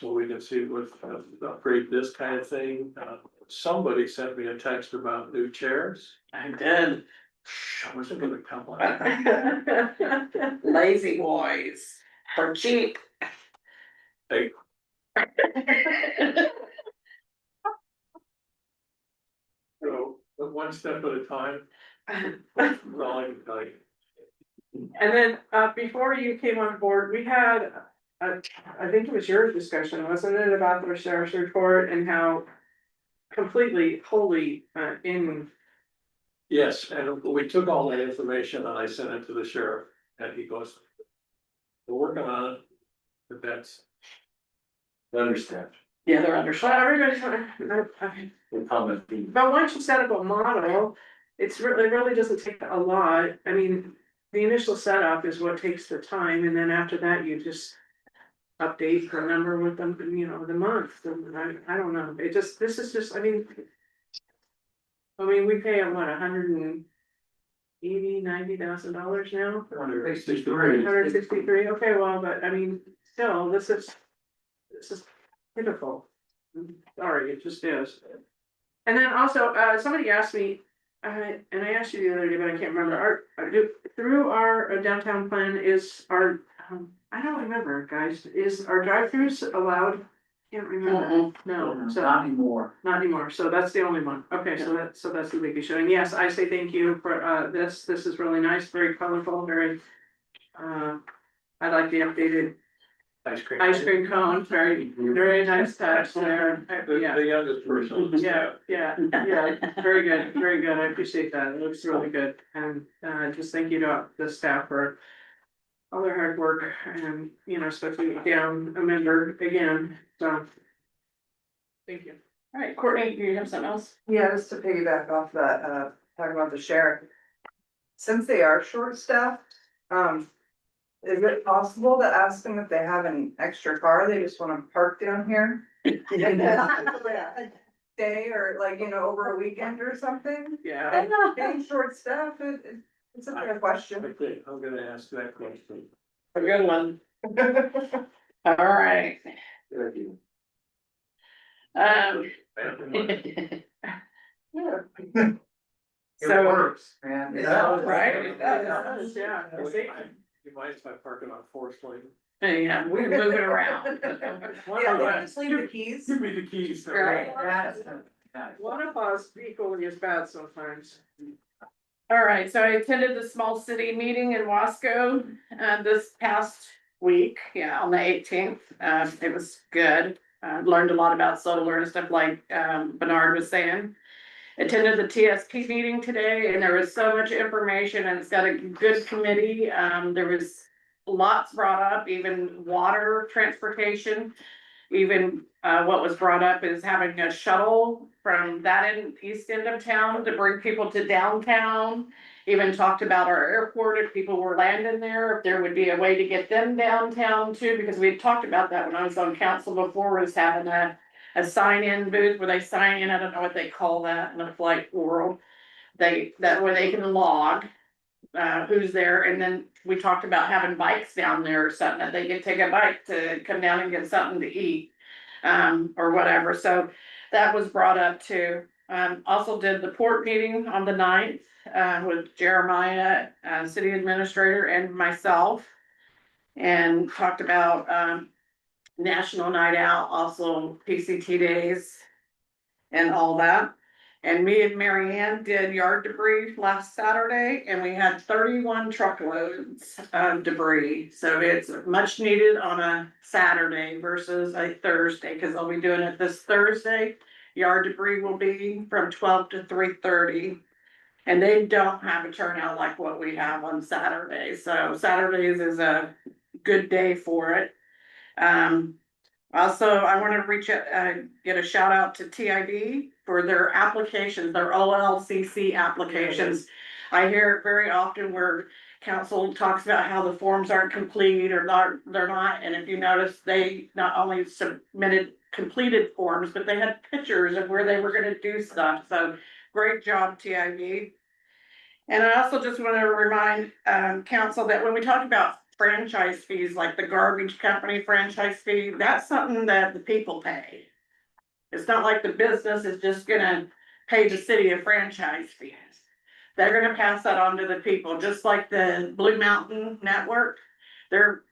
So we can see what, upgrade this kind of thing, somebody sent me a text about new chairs. I did. I wasn't gonna come on. Lazy boys for cheap. Hey, so, but one step at a time, that's all I can tell you. And then, before you came on board, we had, I think it was your discussion, wasn't it, about the sheriff's report and how completely, wholly, in. Yes, and we took all that information and I sent it to the sheriff, and he goes, we're working on it, but that's. Understand. Yeah, they're Well, undershot. everybody's, The comment being. but once you set up a model, it really doesn't take a lot, I mean, the initial setup is what takes the time, and then after that, you just. Update the number with them, you know, the month, and I don't know, this is just, I mean. We pay them what, $180,000-$90,000 now? $163, okay, well, but I mean, still, this is pitiful. Sorry, it just is. And then also, somebody asked me, and I asked you the other day, but I can't remember, through our downtown plan is our, I don't remember, guys, is our drive-throughs allowed? Can't remember, no, so. Not anymore. Not anymore, so that's the only one, okay, so that's the big issue, and yes, I say thank you for, this is really nice, very colorful, very. I like the updated Ice cream. ice cream cone, very nice touch there, yeah. The youngest person. on the staff. Yeah, very good, I appreciate that, it looks really good, and, just thank you to the staff for. All their hard work, and, you know, especially down a member again, so. Thank you. All right, Courtney, do you have something else? Yeah, just to piggyback off that, talking about the sheriff. Since they are short staffed, is it possible to ask them if they have an extra car, they just wanna park down here? And then a day or like, you know, over a weekend or something? Yeah. And being short staffed, it's a fair question. Okay, I'm gonna ask that question. A good one. All right. Thank you. Yeah. It So- works, man. Yeah. Right. Yeah. You mind if I park it on Forest Lane? Yeah, we move it around. Yeah, just leave the keys. Give me the keys. Right. One of us equally as bad sometimes. All right, so I attended the small city meeting in Wasco, this past week, on the 18th. It was good. Learned a lot about solar and stuff like, Bernard was saying. Attended the TSP meeting today, and there was so much information, and it's got a good committee. There was lots brought up, even water transportation. Even, what was brought up is having a shuttle from that east end of town to bring people to downtown. Even talked about our airport, if people were landing there, if there would be a way to get them downtown too, because we had talked about that when I was on council before, was having a sign-in booth where they sign in, I don't know what they call that in the flight world. That where they can log who's there, and then we talked about having bikes down there or something, that they could take a bike to come down and get something to eat. Or whatever, so that was brought up too. Also did the port meeting on the 9th, with Jeremiah, city administrator and myself. And talked about, National Night Out, also PCT days and all that. And me and Mary Ann did yard debris last Saturday, and we had 31 truckloads of debris. So it's much needed on a Saturday versus a Thursday, because I'll be doing it this Thursday. Yard debris will be from 12 to 3:30. And they don't have a turnout like what we have on Saturdays. So Saturdays is a good day for it. Also, I want to get a shout out to TID for their applications, their OLCC applications. I hear it very often where council talks about how the forms aren't complete or they're not, and if you notice, they not only submitted completed forms, but they had pictures of where they were gonna do stuff, so great job, TID. And I also just want to remind council that when we talk about franchise fees, like the garbage company franchise fee, that's something that the people pay. It's not like the business is just gonna pay the city a franchise fees. They're gonna pass that on to the people, just like the Blue Mountain Network. They're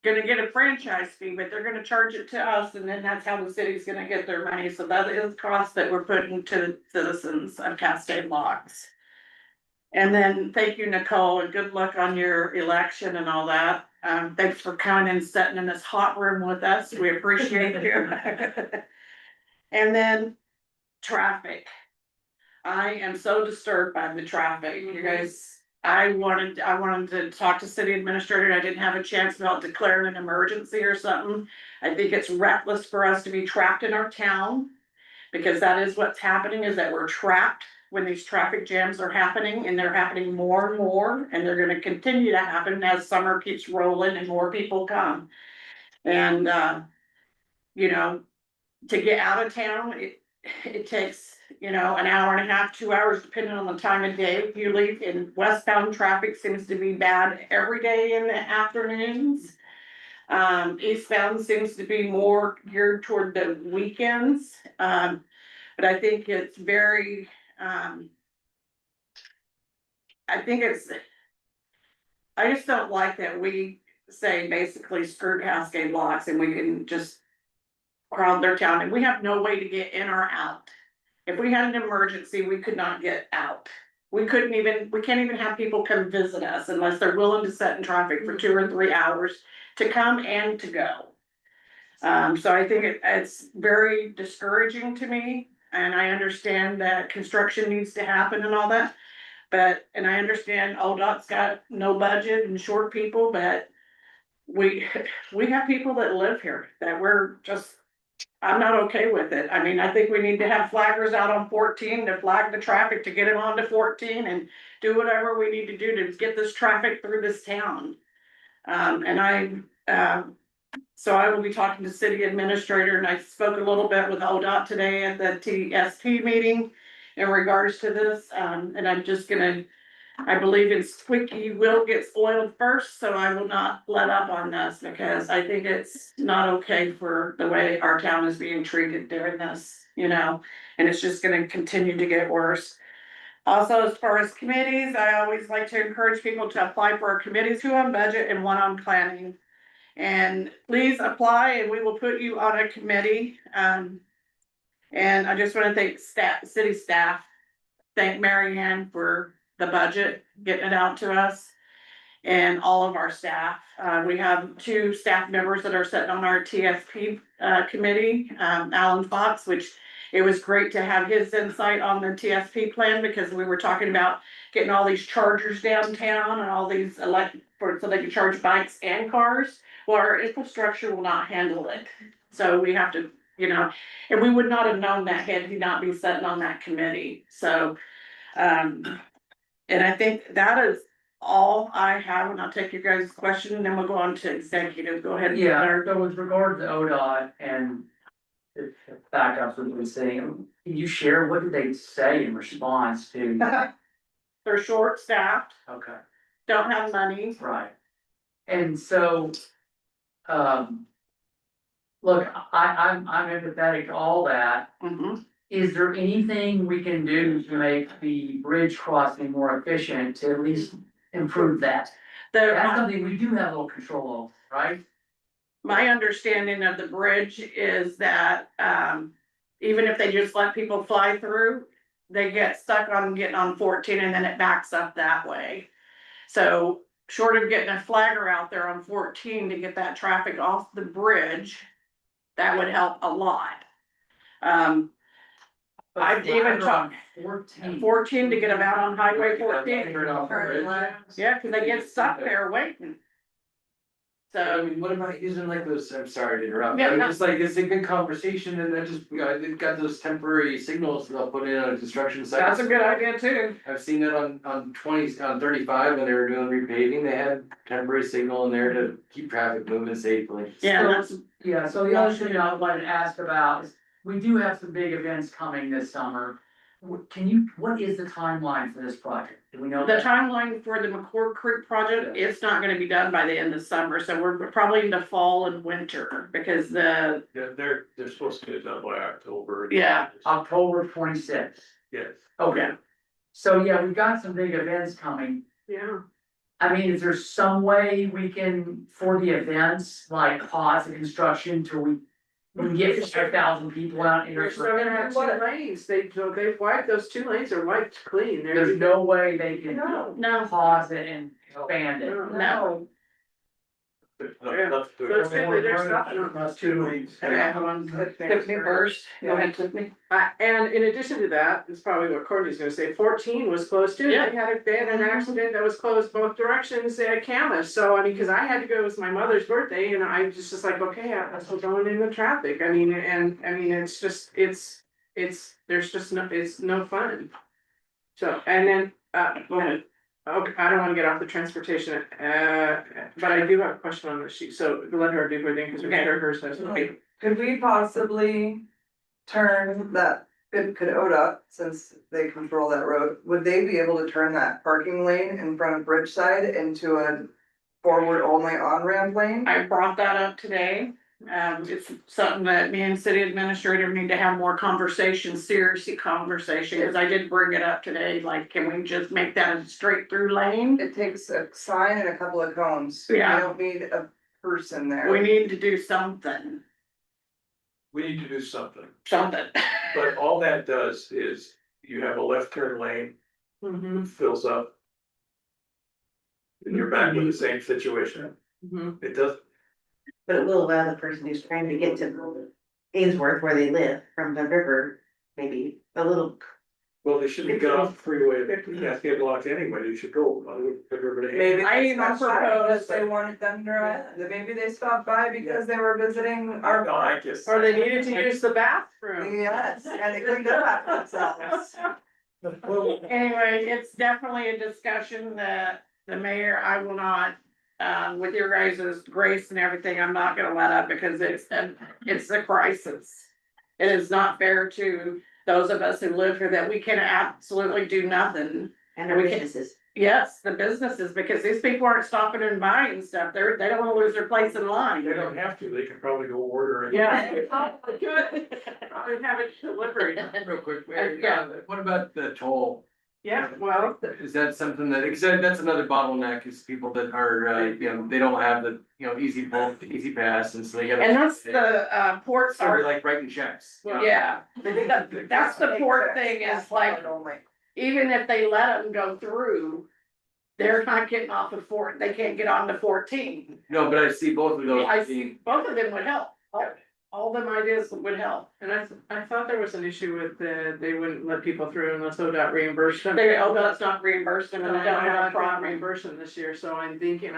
gonna get a franchise fee, but they're gonna charge it to us, and then that's how the city's gonna get their money. So that is cost that we're putting to the citizens of Cascade Locks. And then thank you, Nicole, and good luck on your election and all that. Thanks for coming and sitting in this hot room with us. We appreciate you. And then traffic. I am so disturbed by the traffic, you guys. I wanted to talk to city administrator, and I didn't have a chance about declaring an emergency or something. I think it's reckless for us to be trapped in our town, because that is what's happening, is that we're trapped when these traffic jams are happening, and they're happening more and more, and they're gonna continue to happen as summer keeps rolling and more people come. And, you know, to get out of town, it takes, an hour and a half, 2 hours, depending on the time of day you leave. And westbound traffic seems to be bad every day in the afternoons. Eastbound seems to be more geared toward the weekends. But I think it's very, I just don't like that we say basically screw Cascade Locks and we can just crowd their town, and we have no way to get in or out. If we had an emergency, we could not get out. We can't even have people come visit us unless they're willing to sit in traffic for 2 or 3 hours to come and to go. So I think it's very discouraging to me, and I understand that construction needs to happen and all that. And I understand ODOT's got no budget and short people, but we have people that live here that I'm not okay with it. I mean, I think we need to have flaggers out on 14 to flag the traffic, to get them onto 14 and do whatever we need to do to get this traffic through this town. So I will be talking to city administrator, and I spoke a little bit with ODOT today at the TSP meeting in regards to this. And I'm just gonna, I believe in squeaky wheel gets oiled first, so I will not let up on this, because I think it's not okay for the way our town is being treated during this, and it's just gonna continue to get worse. Also, as far as committees, I always like to encourage people to apply for our committees, 2 on budget and 1 on planning. And please apply and we will put you on a committee. And I just want to thank city staff, thank Mary Ann for the budget, getting it out to us, and all of our staff. We have 2 staff members that are sitting on our TSP committee, Alan Fox, which it was great to have his insight on the TSP plan, because we were talking about getting all these chargers downtown and all these so they can charge bikes and cars. Well, our infrastructure will not handle it. So we have to, and we would not have known that had he not been sitting on that committee. So, and I think that is all I have, and I'll take your guys' question, and then we'll go on to executive. Go ahead. Yeah, so with regard to ODOT and the backups we've been seeing, can you share what did they say in response to? They're short-staffed. Okay. don't have money. Right. And so, look, I'm empathetic to all that. Mhm. Is there anything we can do to make the bridge crossing more efficient to at least improve that? That's something we do have a little control over, right? My understanding of the bridge is that, even if they just let people fly through, they get stuck on getting on 14 and then it backs up that way. So short of getting a flagger out there on 14 to get that traffic off the bridge, that would help a lot. I've even talked 14 to get them out on Highway 14. Yeah, cause they get stuck there waiting. I So, mean, what about using like those, I'm sorry to interrupt, Yeah, I'm no. just like, it's a good conversation and I just, they've got those temporary signals that they'll put in on a construction site. that's a good idea too. I've seen it on 35 when they were doing repaving, they had temporary signal in there to keep traffic moving safely. Yeah, that's, Yeah, so the other thing I wanted to ask about is, we do have some big events coming this summer. What is the timeline for this project? Do we know the that? timeline for the McCord Creek project, it's not gonna be done by the end of summer, so we're probably into fall and winter, because the, Yeah, they're supposed to get it done by October. Yeah. October 26th. Yes. Okay. So yeah, we've got some big events coming. yeah. I mean, is there some way we can, for the events, like pause the construction till we can get 5,000 people out here? You're still gonna have two lanes, they've wiped, those 2 lanes are wiped clean, There's no way they can No, pause it and expand it. no. So it's simply, there's nothing. 2 weeks. Okay, hold on. Tiffany first, go ahead, Tiffany. And in addition to that, it's probably what Courtney's gonna say, 14 was closed too, Yeah. they had an accident that was closed both directions at Camas, so I mean, cause I had to go, it was my mother's birthday, and I just like, okay, I'm still going in the traffic, I mean, it's just, there's just no, it's no fun. So, and then, Go ahead. okay, I don't wanna get off the transportation, but I do have a question on the sheet, so let her do her thing, cause Okay. hers says. Could we possibly turn that, could ODOT, since they control that road, would they be able to turn that parking lane in front of Bridgeside into a forward only on-ramp lane? I brought that up today. It's something that me and city administrator need to have more conversation, serious conversation, because I did bring it up today, like, can we just make that a straight through lane? It takes a sign and a couple of cones. Yeah. You don't need a person there. We need to do something, We need to do something, something. but all that does is you have a left turn lane, Mm-hmm, fills up. And you're back with the same situation. mm-hmm. It does, But it will allow the person who's trying to get to Ainsworth where they live from the river, maybe a little. well, they shouldn't get off the freeway at Cascade blocks anyway, you should go on the river to. Maybe I they even stopped by because proposed- they wanted them to, maybe they stopped by because they were visiting No, our. I guess. Or they needed to use the bathroom. Yes, and they couldn't go after themselves. Anyway, it's definitely a discussion that the mayor, I will not, with your guys' grace and everything, I'm not gonna let up because it's a crisis. It is not fair to those of us who live here that we can absolutely do nothing. And our We can- businesses. Yes, the businesses, because these people aren't stopping and buying stuff. They don't wanna lose their place in line. They don't have to, they can probably go order it. Yeah. Probably have it delivered. Real quick, Yeah. what about the toll? Yeah, well, Is that something that, cause that's another bottleneck is people that are, they don't have the, easy pull, easy pass, and so they gotta. And that's the, port So they're are, like writing checks. yeah, that's the port thing is like, Only. even if they let them go through, they're not getting off of they can't get on to 14. No, but I see both of those I being, see, both of them would help. All them ideas would help. and I thought there was an issue with they wouldn't let people through unless ODOT reimbursed them. That's not reimbursed them and they don't have a problem. Reimbursement this year, so I'm thinking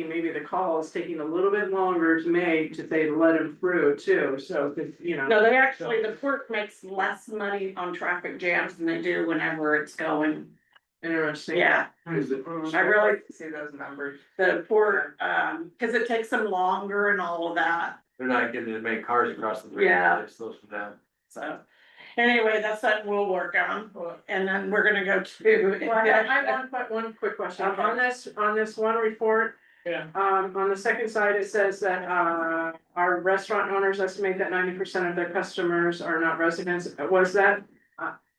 maybe the call is taking a little bit longer to make to say to let them through too, so, No, they actually, the port makes less money on traffic jams than they do whenever it's going. Interesting. Yeah, Is it- I really, See those numbers. the port, cause it takes them longer and all of that. they're not getting as many cars across the bridge. Yeah. It slows them down. So, Anyway, that's something we'll work on, and then we're gonna go to. Well, I have one quick question, on this one report. Yeah. On the second side, it says that, our restaurant owners estimate that 90% of their customers are not residents, was that?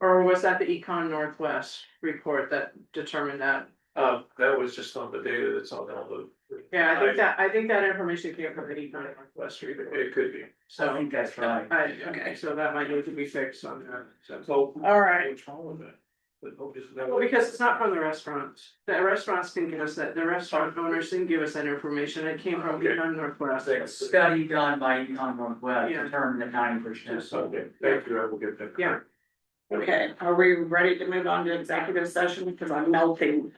Or was that the Econ Northwest report that determined that? That was just on the data that's on all the. Yeah, I think that information came from the Econ Northwest report, It could be. I so, think that's right. okay, so that might need to be fixed on that, so. So. All right. What's wrong with that? But hope is that- Well, because it's not from the restaurants, the restaurants didn't give us that, the restaurant owners didn't give us that information, it came from Okay. Econ Northwest. A study done by Econ Northwest Yeah. determined that 90%. Okay, thank you, I will get that. Yeah. Okay, are we ready to move on to executive session, because I'm melting?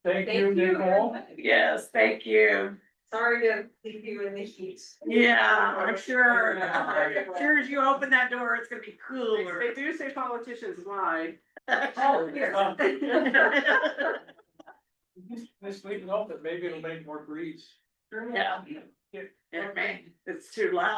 Thank you, Nicole. Yes, thank you. Sorry to leave you in the heat. Yeah, I'm sure, sure as you open that door, it's gonna be They cooler. do say politicians lie. Oh, yeah. This leaving off, that maybe it'll make more grease. Yeah. It may, it's too loud.